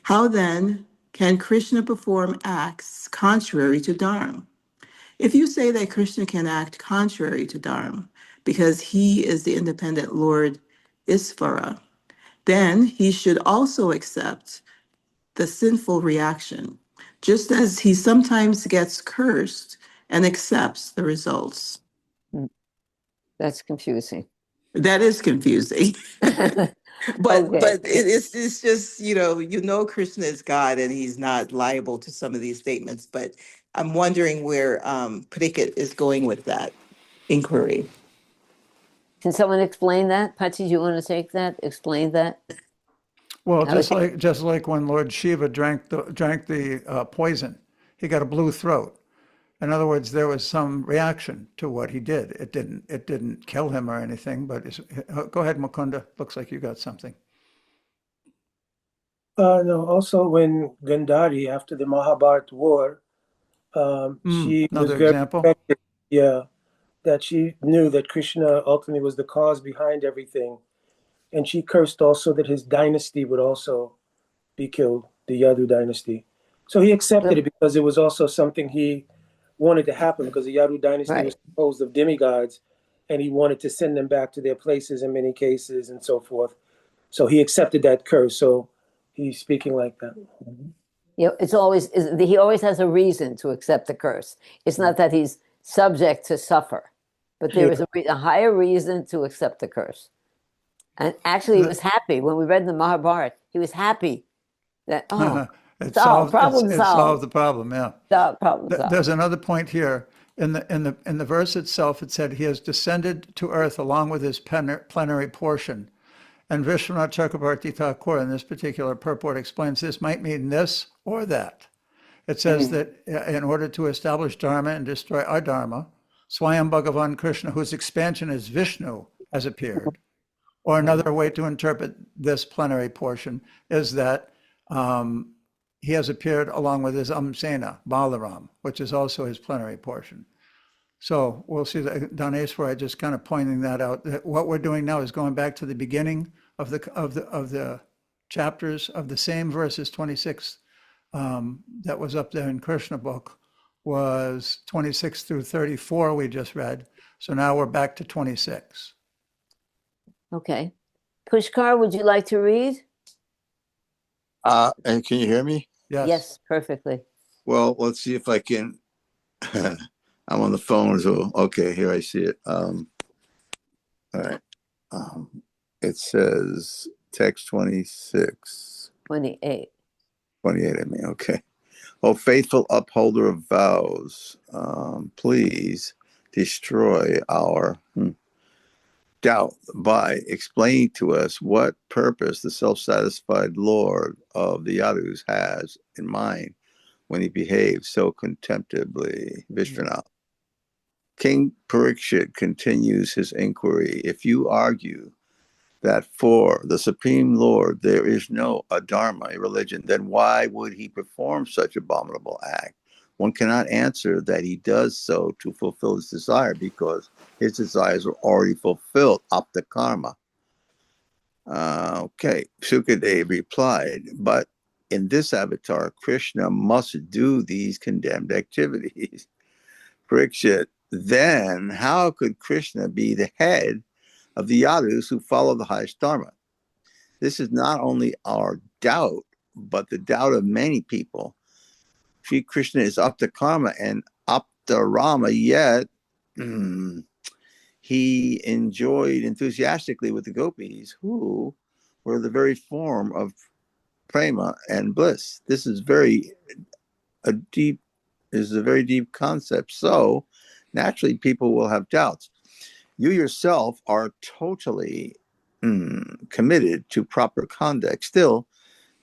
How then can Krishna perform acts contrary to Dharma? If you say that Krishna can act contrary to Dharma because he is the independent Lord Isvara, then he should also accept the sinful reaction, just as he sometimes gets cursed and accepts the results. That's confusing. That is confusing. But Okay. it's just, you know Krishna is God and he's not liable to some of these statements. But I'm wondering where Parikshit is going with that inquiry. Can someone explain that? Patsy, do you want to take that? Explain that? Well, Okay. just like when Lord Shiva drank the poison, he got a blue throat. In other words, there was some reaction to what he did. It didn't kill him or anything. But go ahead, Mukunda. Looks like you got something. No, also when Gandhari, after the Mahabharata war, she was Another very example. affected, yeah, that she knew that Krishna ultimately was the cause behind everything. And she cursed also that his dynasty would also be killed, the Yadu dynasty. So he accepted it because it was also something he wanted to happen, because the Yadu dynasty was composed of demigods, and he wanted to send them back to their places in many cases and so forth. So he accepted that curse. So he's speaking like that. You know, he always has a reason to accept the curse. It's not that he's subject to suffer, but there is a higher reason to accept the curse. And actually, he was happy when we read the Mahabharata. He was happy that It solved solved the problem. Yeah. Problem solved. There's another point here. In the verse itself, it said he has descended to earth along with his plenary portion. And Vishwanath Chakravarti Thakur in this particular purport explains this might mean this or that. It says that in order to establish dharma and destroy adharma, Swayam Bhagavan Krishna, whose expansion is Vishnu, has appeared. Or another way to interpret this plenary portion is that he has appeared along with his Sena, Balaram, which is also his plenary portion. So we'll see that Dhaneshwar just kind of pointing that out. That what we're doing now is going back to the beginning of the chapters of the same verses 26 that was up there in Krishna book was 26 through 34 we just read. So now we're back to 26. Okay. Pushkar, would you like to read? And can you hear me? Yes. Yes, perfectly. Well, let's see if I can. I'm on the phone, so okay, here I see it. All right. It says text 26. 28. 28, I mean, okay. Oh, faithful upholder of vows, please destroy our doubt by explaining to us what purpose the self-satisfied Lord of the Yadus has in mind when he behaves so contemptibly. Vishwanath. King Parikshit continues his inquiry. If you argue that for the Supreme Lord there is no adharma, a religion, then why would he perform such abominable act? One cannot answer that he does so to fulfill his desire because his desires are already fulfilled, apta karma. Okay, Sukadev replied, but in this avatar, Krishna must do these condemned activities. Parikshit, then how could Krishna be the head of the Yadus who follow the highest dharma? This is not only our doubt, but the doubt of many people. Sri Krishna is apta karma and apta rama, yet he enjoyed enthusiastically with the gopis who were the very form of prema and bliss. This is a very deep concept. So naturally people will have doubts. You yourself are totally committed to proper conduct. Still,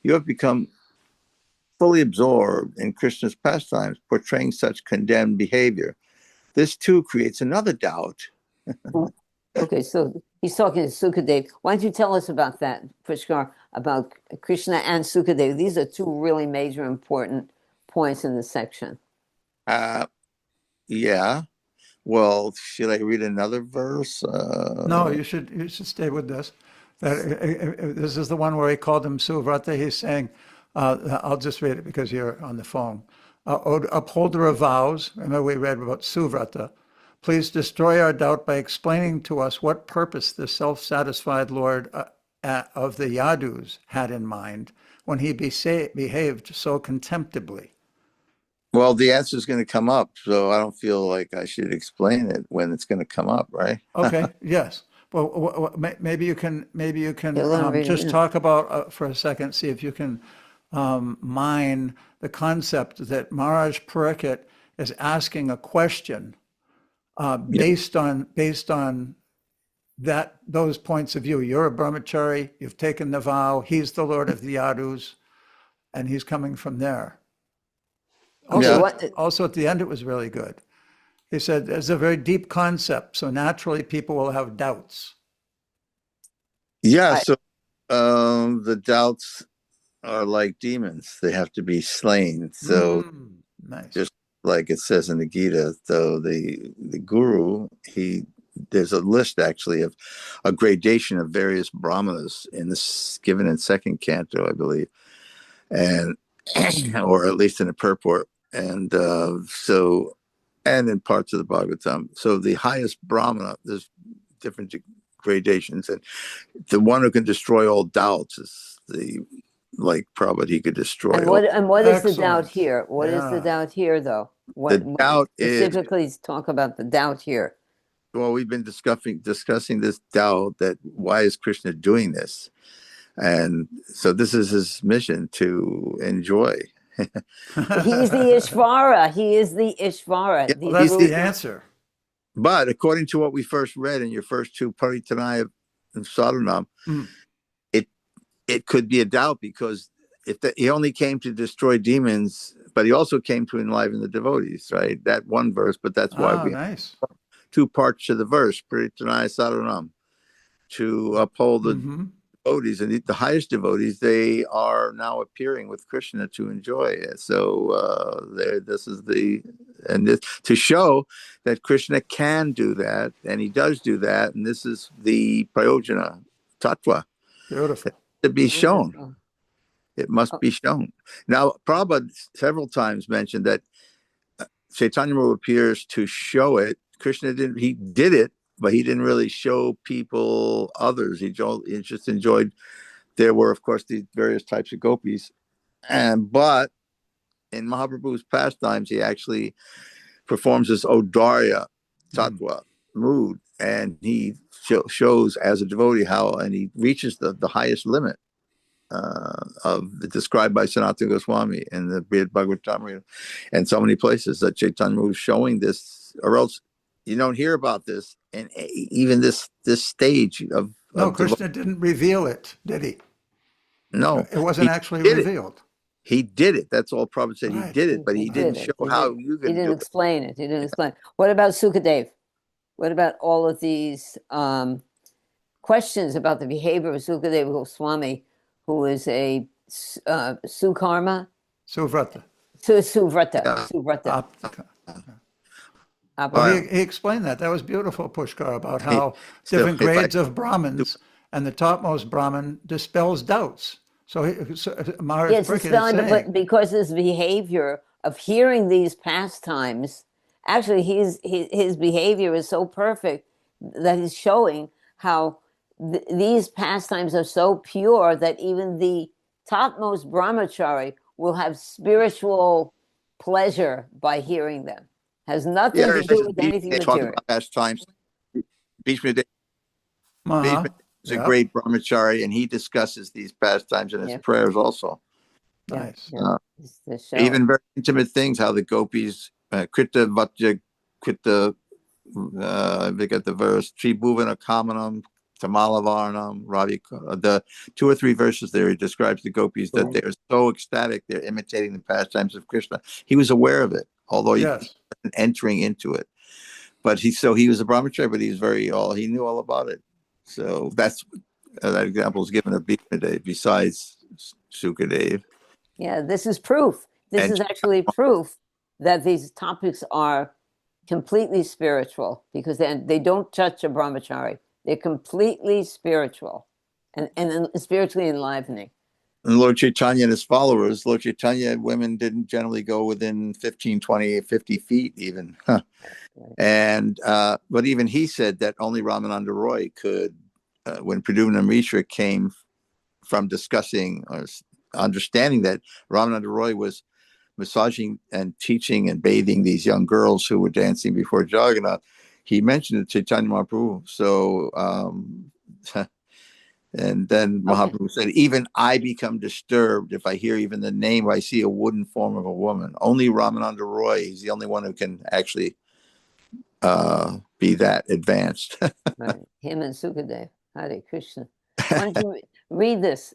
you have become fully absorbed in Krishna's pastimes, portraying such condemned behavior. This too creates another doubt. Okay, so he's talking to Sukadev. Why don't you tell us about that, Pushkar, about Krishna and Sukadev? These are two really major important points in the section. Yeah. Well, should I read another verse? No, you should stay with this. This is the one where he called him Suvrata. He's saying, I'll just read it because you're on the phone. Upholder of vows, remember we read about Suvrata. Please destroy our doubt by explaining to us what purpose the self-satisfied Lord of the Yadus had in mind when he behaved so contemptibly. Well, the answer is going to come up, so I don't feel like I should explain it when it's going to come up, right? Okay. Yes. Well, maybe you can just talk about for a second. See if you can mine the concept that Maharaj Parikshit is asking a question based on those points of view. You're a brahmachari. You've taken the vow. He's the Lord of the Yadus, and he's coming from there. Also, at the end, it was really good. He said, it's a very deep concept, so naturally people will have doubts. Yeah, so the doubts are like demons. They have to be slain. So nice. Just like it says in the Gita, though the guru, there's a list actually of a gradation of various brahmanas in this given in second canto, I believe, and or at least in the purport. And and in parts of the Bhagavatam. So the highest Brahmana, there's different gradations, and the one who can destroy all doubts is like Prabhupada, he could destroy. And what is the doubt here? What is the doubt here, though? The doubt specifically talk about the doubt here. Well, we've been discussing this doubt that why is Krishna doing this, and so this is his mission to enjoy. He's the Ishvara. He is the Ishvara. Yeah, well, that's the answer. But according to what we first read in your first two Paritanaya and Sadhanam, it could be a doubt because he only came to destroy demons, but he also came to enliven the devotees, right? That one verse, but that's why we have two parts to the verse, Paritanaya Sadhanam, to uphold the devotees, and the highest devotees, they are now appearing with Krishna to enjoy it. So this is to show that Krishna can do that, and he does do that, and this is the Prayojana Tattva Beautiful. to be shown. Wonderful. It must be shown. Now, Prabhupada several times mentioned that Chaitanya Mahaprabhu appears to show it. Krishna didn't. He did it, but he didn't really show people others. He just enjoyed. There were, of course, the various types of gopis, but in Mahaprabhu's pastimes, he actually performs this Odarya Tattva mood, and he shows as a devotee how, and he reaches the highest limit described by Sanatana Goswami in the Bhagavatamrita, and so many places that Chaitanya was showing this, or else you don't hear about this, and even this stage of No, Krishna didn't reveal it, did he? No, It wasn't he actually did it. revealed. He did it. That's all Prabhupada said. Right. He did it, but he didn't show how you He can didn't do it. explain it. He didn't explain. What about Sukadev? What about all of these questions about the behavior of Sukadeva Goswami, who is a Sukarma? Suvrata. Suvrata. Yeah. Suvrata. Well, he explained that. That was beautiful, Pushkar, about how So different if I- grades of Brahmins, and the topmost Brahmin dispels doubts. So Maharaj Yes, it's Pariksit is spelling, saying, but because his behavior of hearing these pastimes, actually, his behavior is so perfect that he's showing how these pastimes are so pure that even the topmost brahmachari will have spiritual pleasure by hearing them. Has nothing to do with anything talking material. about pastimes. Bhishma Dev uh-huh. is a Yep. great brahmachari, and he discusses these pastimes in his Yeah. prayers also. Nice. Yeah, it's the show. Even very intimate things, how the gopis, Krita Vatja, Krita, they got the verse, Tribhuvana Kamanam, Tamalavarnam, Ravi, the 2 or 3 verses there, he describes the gopis that they're so ecstatic, they're imitating the pastimes of Krishna. He was aware of it, although he Yes. wasn't entering into it. But he was a brahmachari, but he was he knew all about it. So that's, that example is given of Bhishma Dev besides Sukadev. Yeah, this is proof. This And- is actually proof that these topics are completely spiritual because they don't touch a brahmachari. They're completely spiritual and spiritually enlivening. And Lord Chaitanya and his followers, Lord Chaitanya, women didn't generally go within 15, 20, 50 feet even. And, but even he said that only Ramananda Roy could, when Pradyumna Mishra came from discussing or understanding that Ramananda Roy was massaging and teaching and bathing these young girls who were dancing before Jagannath, he mentioned it to Chaitanya Mahaprabhu. So, and then Mahaprabhu said, even I become disturbed if I hear even the name, or I see a wooden form of a woman. Only Ramananda Roy, he's the only one who can actually be that advanced. Right. Him and Sukadev. Hare Krishna. Why don't you read this,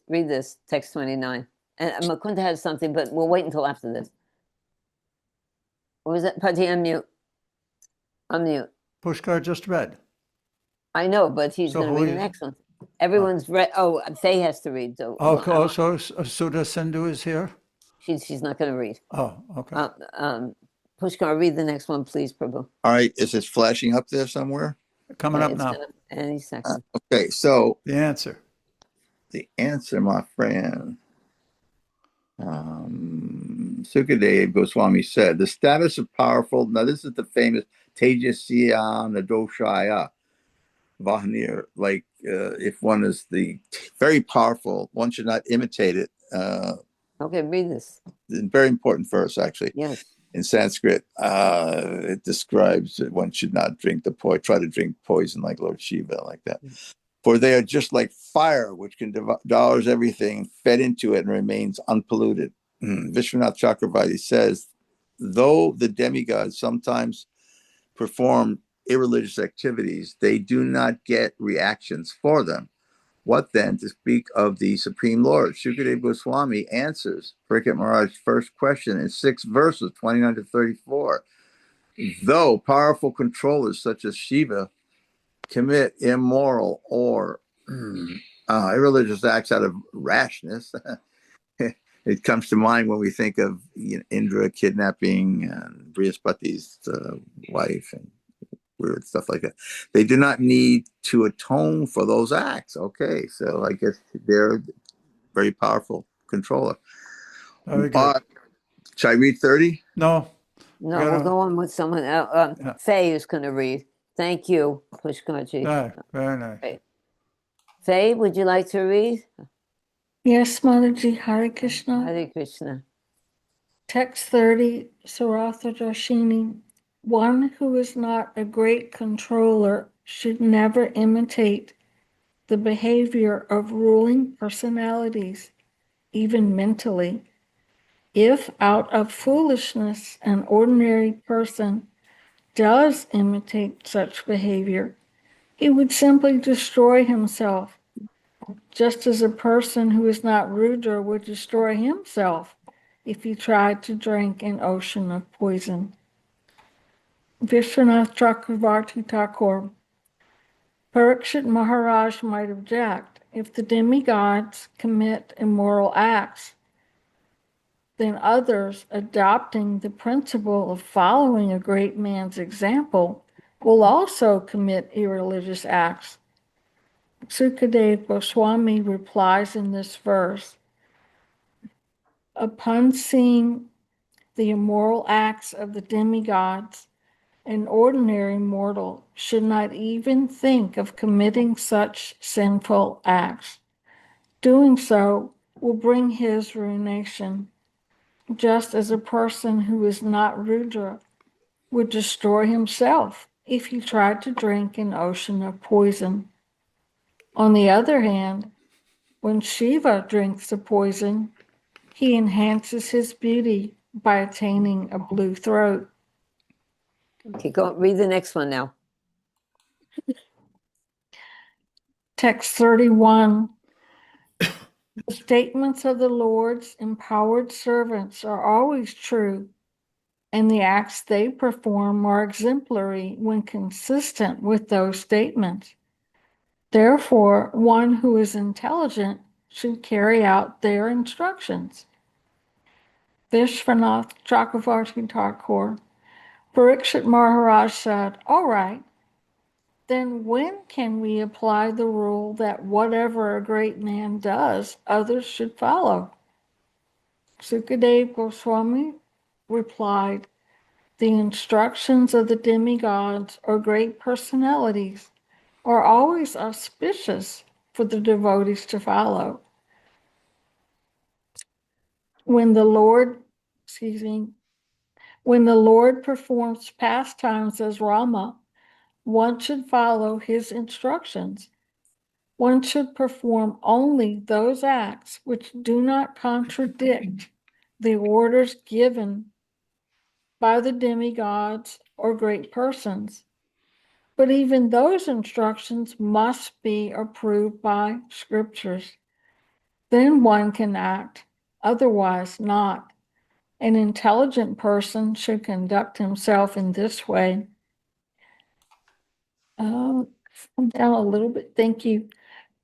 text 29. And Mukunda has something, but we'll wait until after this. What was that? Pati, unmute. Unmute. Pushkar just read. I know, but he's So going to who read the is- next one. Everyone's read. Oh, Faye has to read. So Also, Sudha Sindhu is here. she's not going to read. Oh, okay. Pushkar, read the next one, please, Prabhu. All right, is it flashing up there somewhere? Coming up It's now. gonna- any second. Okay, so The answer. the answer, my friend. Sukadev Goswami said, the status of powerful, now this is the famous Tejasya Nadoshaya Vahanir, like if one is the very powerful, one should not imitate it. Okay, read this. Very important verse, actually. Yes. In Sanskrit, it describes that one should not drink try to drink poison like Lord Shiva, like that. For they are just like fire, which can devour everything fed into it and remains unpolluted. Vishwanath Chakravarti says, though the demigods sometimes perform irreligious activities, they do not get reactions for them. What then to speak of the Supreme Lord? Shukadev Goswami answers Pariksit Maharaj's first question in 6 verses, 29 to 34. Though powerful controllers such as Shiva commit immoral or Irreligious acts out of rashness. It comes to mind when we think of Indra kidnapping and Brihaspati's wife and weird stuff like that. They do not need to atone for those acts. Okay, so I guess they're very powerful controller. Very good. Should I read 30? No. No, Yeah. we'll go on with someone else. Yeah. Faye is going to read. Thank you, Pushkaji. No, very nice. Right. Faye, would you like to read? Yes, Mataji, Hare Krishna. Hare Krishna. Text 30, Saratha Darshini. One who is not a great controller should never imitate the behavior of ruling personalities, even mentally. If out of foolishness an ordinary person does imitate such behavior, he would simply destroy himself, just as a person who is not Rudra would destroy himself if he tried to drink an ocean of poison. Vishwanath Chakravarti Thakur. Parikshit Maharaj might object, if the demigods commit immoral acts, then others, adopting the principle of following a great man's example, will also commit irreligious acts. Sukadeva Goswami replies in this verse, upon seeing the immoral acts of the demigods, an ordinary mortal should not even think of committing such sinful acts. Doing so will bring his ruination, just as a person who is not Rudra would destroy himself if he tried to drink an ocean of poison. On the other hand, when Shiva drinks the poison, he enhances his beauty by attaining a blue throat. Okay, go read the next one now. Text 31. The statements of the Lord's empowered servants are always true, and the acts they perform are exemplary when consistent with those statements. Therefore, one who is intelligent should carry out their instructions. Vishwanath Chakravarti Thakur. Parikshit Maharaj said, all right, then when can we apply the rule that whatever a great man does, others should follow? Sukadeva Goswami replied, the instructions of the demigods or great personalities are always auspicious for the devotees to follow. When the Lord performs pastimes as Rama, one should follow his instructions. One should perform only those acts which do not contradict the orders given by the demigods or great persons. But even those instructions must be approved by scriptures. Then one can act, otherwise not. An intelligent person should conduct himself in this way. I'm down a little bit. Thank you.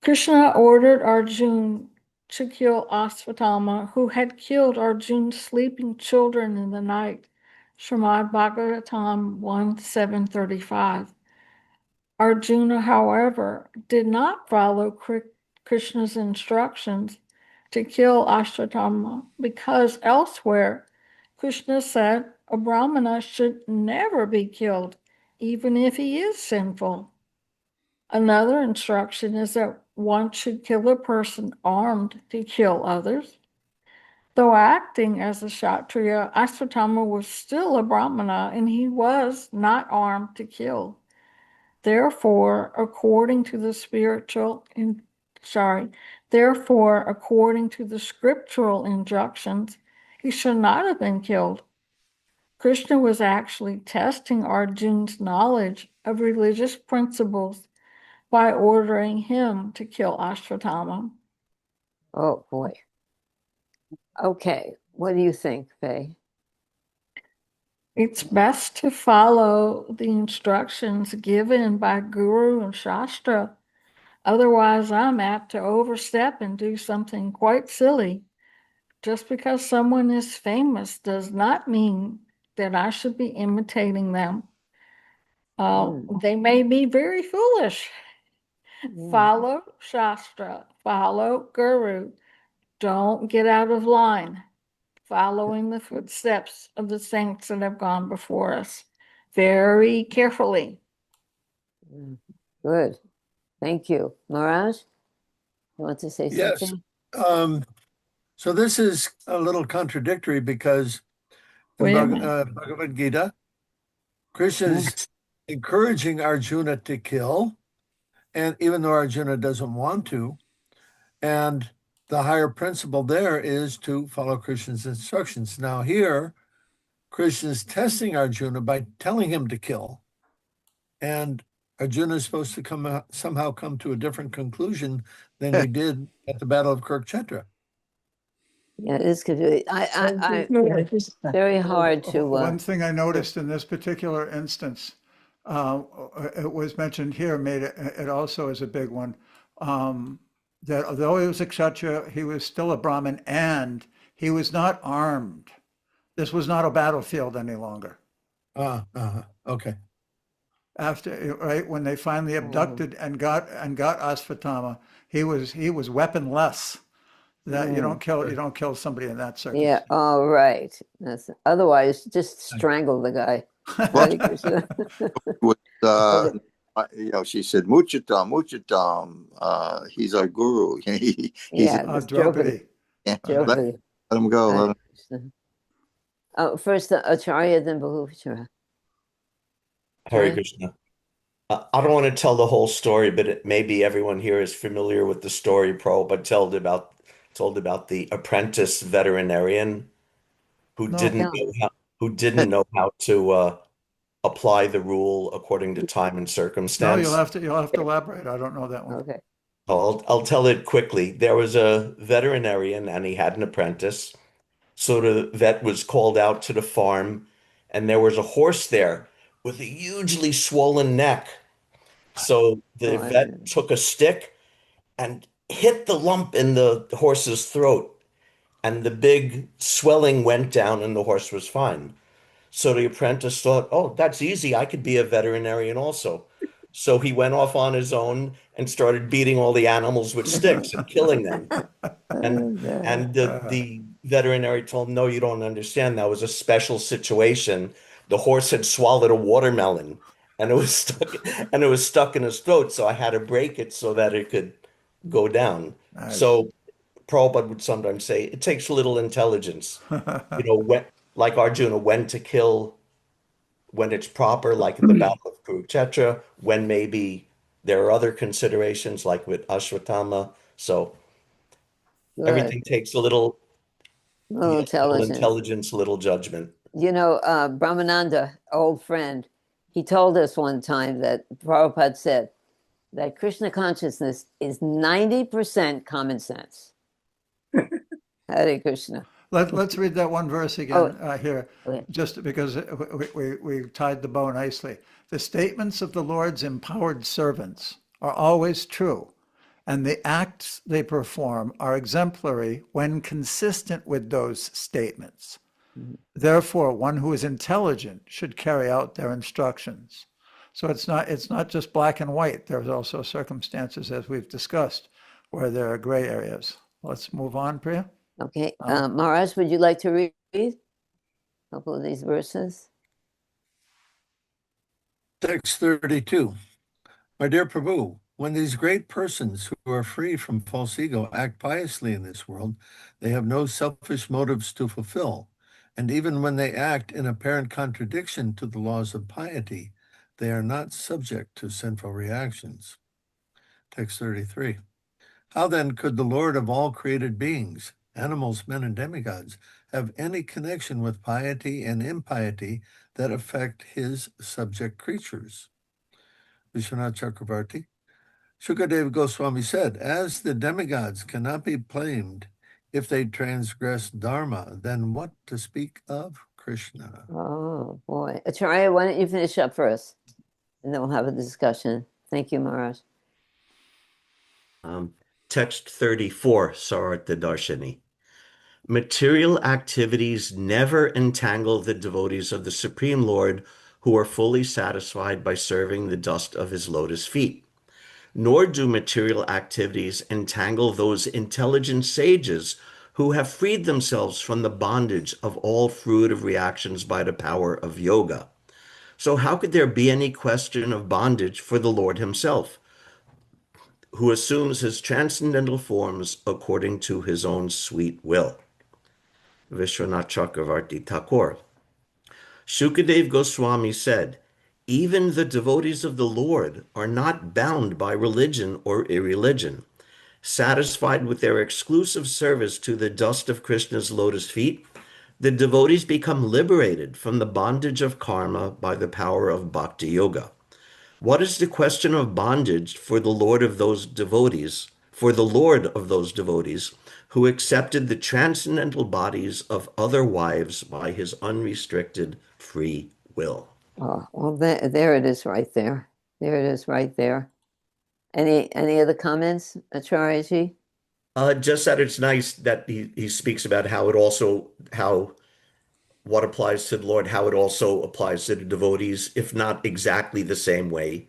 Krishna ordered Arjuna to kill Ashwatthama, who had killed Arjuna's sleeping children in the night. Srimad Bhagavatam 1:735. Arjuna, however, did not follow Krishna's instructions to kill Ashwatthama because elsewhere Krishna said a Brahmana should never be killed, even if he is sinful. Another instruction is that one should kill a person armed to kill others. Though acting as a Kshatriya, Ashwatthama was still a Brahmana and he was not armed to kill. Therefore, according to the scriptural injunctions, he should not have been killed. Krishna was actually testing Arjuna's knowledge of religious principles by ordering him to kill Ashwatthama. Oh boy. Okay, what do you think, Faye? It's best to follow the instructions given by Guru and Shastra, Otherwise, I'm apt to overstep and do something quite silly. Just because someone is famous does not mean that I should be imitating them. They may be very foolish. Follow Shastra, follow Guru. Don't get out of line. Following the footsteps of the saints that have gone before us very carefully. Good. Thank you. Maharaj, you want to say Yes. something? So this is a little contradictory because in Wait a minute. Bhagavad Gita, Krishna is encouraging Arjuna to kill, and even though Arjuna doesn't want to, and the higher principle there is to follow Krishna's instructions. Now here, Krishna is testing Arjuna by telling him to kill, and Arjuna is supposed to somehow come to a different conclusion than he did at the Battle of Kurukshetra. Yeah, it is confusing. Very hard to. One thing I noticed in this particular instance, it was mentioned here, made it also is a big one, that although he was a Kshatriya, he was still a Brahmin and he was not armed. This was not a battlefield any longer. Okay. After, right, when they finally abducted and got Ashvatthama, he was weaponless. That you don't kill somebody in that circumstance. Yeah. All right. Otherwise, just strangle the guy. Hare Krishna. With, she said, Muchatam, he's our guru. He's Draupadi. Let him go. Let him. First Acharya, then Bhuvishara. Hare Krishna. I don't want to tell the whole story, but maybe everyone here is familiar with the story Prabhupada told about the apprentice veterinarian who didn't know how to apply the rule according to time and No, circumstance. you'll have to elaborate. I don't know that one. Okay. I'll tell it quickly. There was a veterinarian and he had an apprentice. So the vet was called out to the farm and there was a horse there with a hugely swollen neck. So the vet took a stick and hit the lump in the horse's throat, and the big swelling went down and the horse was fine. So the apprentice thought, oh, that's easy. I could be a veterinarian also. So he went off on his own and started beating all the animals with sticks and killing them. And the veterinarian told him, no, you don't understand. That was a special situation. The horse had swallowed a watermelon and it was stuck in his throat. So I had to break it so that it could go down. Nice. So Prabhupada would sometimes say it takes a little intelligence, when, like Arjuna, when to kill, when it's proper, like at the Battle of Kurukshetra, when maybe there are other considerations, like with Ashwatthama. So everything takes a little intelligence, little judgment. Brahmananda, old friend, he told us one time that Prabhupada said that Krishna consciousness is 90% common sense. Hare Krishna. Let's read that one verse again here, Okay. just because we tied the bow nicely. The statements of the Lord's empowered servants are always true, and the acts they perform are exemplary when consistent with those statements. Therefore, one who is intelligent should carry out their instructions. So it's not just black and white. There's also circumstances, as we've discussed, where there are gray areas. Let's move on, Priya. Okay. Maharaj, would you like to read a couple of these verses? Text 32. My dear Prabhu, when these great persons who are free from false ego act piously in this world, they have no selfish motives to fulfill. And even when they act in apparent contradiction to the laws of piety, they are not subject to sinful reactions. Text 33. How then could the Lord of all created beings, animals, men, and demigods, have any connection with piety and impiety that affect his subject creatures? Vishwanath Chakravarti. Shukadeva Goswami said, as the demigods cannot be blamed if they transgress dharma, then what to speak of Krishna? Oh, boy. Acharya, why don't you finish up first? And then we'll have a discussion. Thank you, Maharaj. Text 34, Sarartha Darshini. Material activities never entangle the devotees of the Supreme Lord who are fully satisfied by serving the dust of his lotus feet. Nor do material activities entangle those intelligent sages who have freed themselves from the bondage of all fruitive reactions by the power of yoga. So how could there be any question of bondage for the Lord himself, who assumes his transcendental forms according to his own sweet will? Vishwanath Chakravarti Thakur. Shukadev Goswami said, even the devotees of the Lord are not bound by religion or irreligion. Satisfied with their exclusive service to the dust of Krishna's lotus feet, the devotees become liberated from the bondage of karma by the power of bhakti yoga. What is the question of bondage for the Lord of those devotees, who accepted the transcendental bodies of other wives by his unrestricted free will? Oh, well, there it is right there. There it is right there. Any other comments, Acharyaji? Just that it's nice that he speaks about what applies to the Lord, how it also applies to the devotees, if not exactly the same way,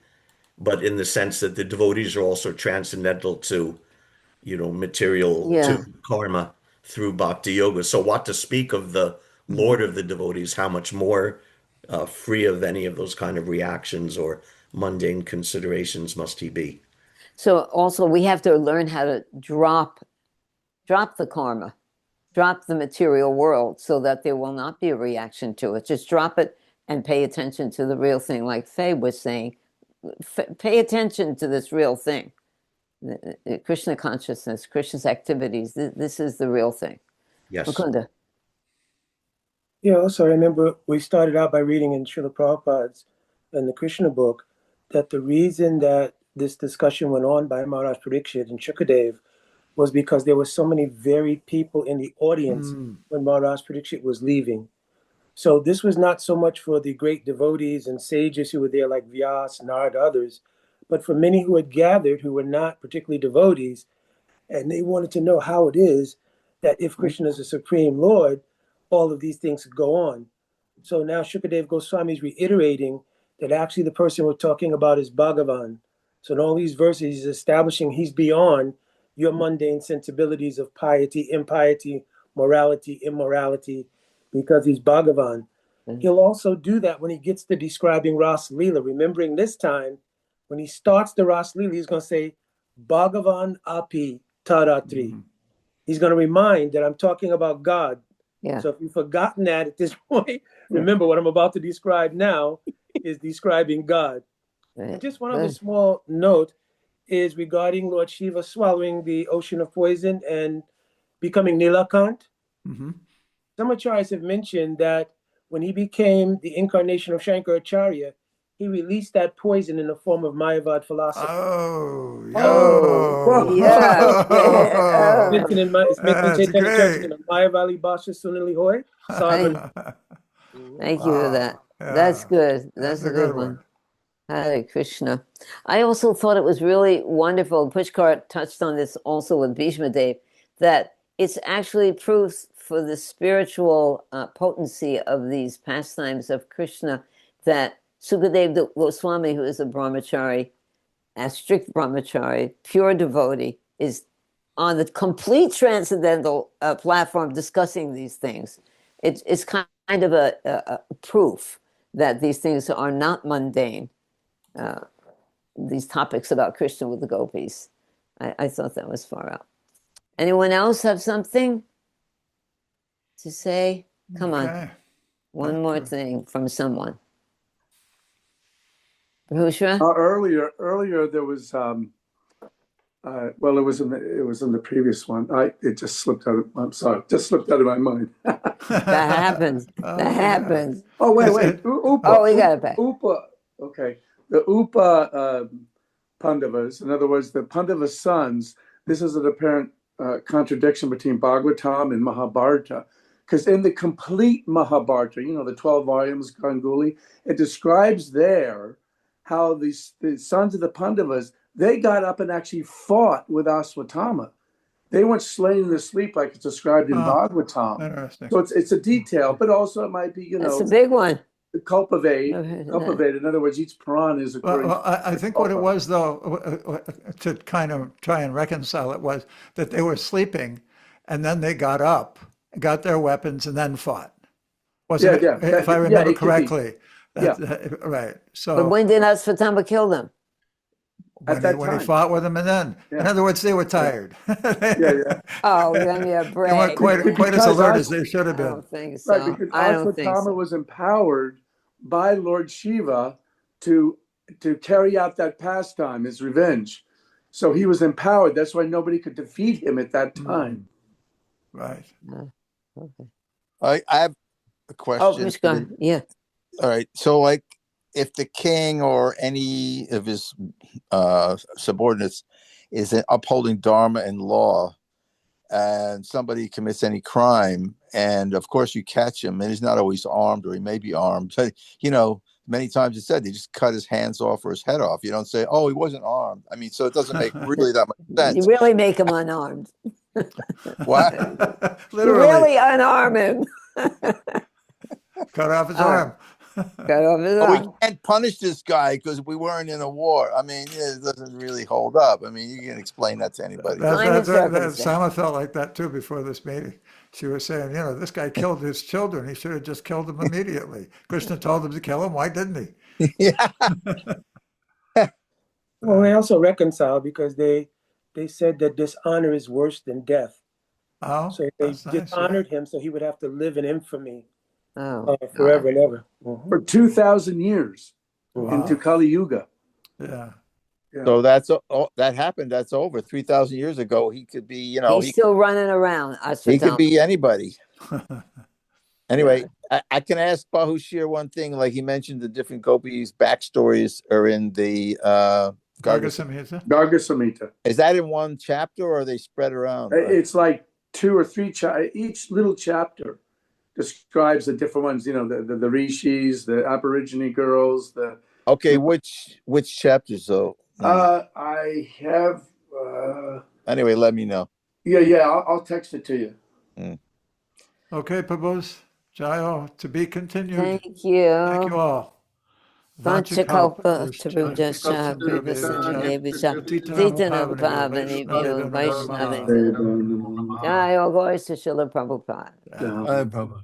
but in the sense that the devotees are also transcendental to, material, Yeah. to karma through bhakti yoga. So what to speak of the Lord of the devotees, how much more free of any of those kind of reactions or mundane considerations must he be? So also we have to learn how to drop the karma, drop the material world so that there will not be a reaction to it. Just drop it and pay attention to the real thing. Like Faye was saying, pay attention to this real thing. The Krishna consciousness, Krishna's activities, this is the real thing. Yes. Mukunda. Yeah, also I remember we started out by reading in Srila Prabhupada's in the Krishna book that the reason that this discussion went on by Maharaj Parikshit and Shukadev was because there were so many varied people in the audience when Maharaj Parikshit was leaving. So this was not so much for the great devotees and sages who were there like Vyas, Narad, others, but for many who had gathered who were not particularly devotees, and they wanted to know how it is that if Krishna is the Supreme Lord, all of these things could go on. So now Shukadev Goswami is reiterating that actually the person we're talking about is Bhagavan. So in all these verses, he's establishing he's beyond your mundane sensibilities of piety, impiety, morality, immorality, because he's Bhagavan. He'll also do that when he gets to describing Ras Leela, remembering this time, when he starts the Ras Leela, he's going to say, Bhagavan api taratri. He's going to remind that I'm talking about God. Yeah. So if you've forgotten that at this point, remember what I'm about to describe now is describing God. And just one other small note is regarding Lord Shiva swallowing the ocean of poison and becoming Nilakant. Some acharyas have mentioned that when he became the incarnation of Shankaracharya, he released that poison in the form of Mayavad philosophy. Yeah. It's mentioned in Chaitanya Charitamrita, Mayavali Bhasha Sunili Hoy. Thank you for that. That's good. That's a good one. Hare Krishna. I also thought it was really wonderful. Pushkar touched on this also with Bhishma Dev, that it's actually proof for the spiritual potency of these pastimes of Krishna that Sukadev Goswami, who is a brahmachari, a strict brahmachari, pure devotee, is on the complete transcendental platform discussing these things. It's kind of a proof that these things are not mundane. These topics about Krishna with the gopis. I thought that was far out. Anyone else have something to say? Come on. One more thing from someone. Bhushra? Earlier there was it was in the previous one. It just slipped out. I'm sorry, just slipped out of my mind. That happens. That happens. Oh wait. Upa. We got it back. Upa. Okay. The Upa Pandavas, in other words, the Pandava sons. This is an apparent contradiction between Bhagavatam and Mahabharata, because in the complete Mahabharata, the 12 volumes, Ganguli, it describes there how the sons of the Pandavas, they got up and actually fought with Aswatthama. They weren't slain in their sleep like it's described in Oh, Bhagavatam. Interesting. So it's a detail, but also it might be, That's a big one. the cultivate. I've heard of that. Cultivate. In other words, each Puran is according. Well, I think what it was, though, to kind of try and reconcile it, was that they were sleeping, and then they got up, got their weapons, and then fought. Wasn't Yeah, it? yeah. If I Yeah, remember it could be. correctly. Yeah. Right. But So when did Aswatthama kill them? At that when he time. fought with them, and then, in Yeah. other words, they were tired. Yeah. Oh, then you They weren't break. quite as Because alert I- as they should have I been. don't think so. Right, because I don't think Aswatthama so. was empowered by Lord Shiva to carry out that pastime, his revenge. So he was empowered. That's why nobody could defeat him at that time. Right. Okay. I have a question. Oh, Mishka, yeah. All right. So, like, if the king or any of his subordinates is upholding dharma and law, and somebody commits any crime, and of course you catch him, and he's not always armed, or he may be armed. But, you know, many times it's said they just cut his hands off or his head off. You don't say, "Oh, he wasn't armed." I mean, so it doesn't make really that much sense. You really make him unarmed. What? You Literally, really unarm him. cut off his All right. arm. Cut off his But we arm. can't punish this guy because we weren't in a war. I mean, it doesn't really hold up. I mean, you can explain that to anybody. Minor circumstance. Sama felt like that too before this meeting. She was saying, you know, this guy killed his children. He should have just killed them immediately. Krishna told him to kill him. Why didn't he? Yeah. Well, they also reconcile because they said that dishonor is worse than death. Oh, So they that's nice, yeah. dishonored him, so he would have to live in infamy Oh, forever and ever. For 2,000 years Wow. into Kali Yuga. Yeah. So that happened. That's over 3,000 years ago. He could be, you know, he's still running around. he could Aswatthama. be anybody. Anyway, I can ask Bahushir one thing. Like he mentioned, the different gopis' backstories are in the Garga. Samhita. Garga Samhita. Is that in one chapter, or are they spread around? It's like 2 or 3 each little chapter describes the different ones, you know, the rishis, the aborigine girls, Okay, which chapters though? I have Anyway, let me know. I'll text it to you. Okay, Prabhus. Jayo, to be continued. Thank you. Thank you all. Vanchakalpa Tarujascha Vivasandevisha Titanam Pavani Vyo Vaishnavi Jai All glories to Srila Prabhupada. Prabhupada.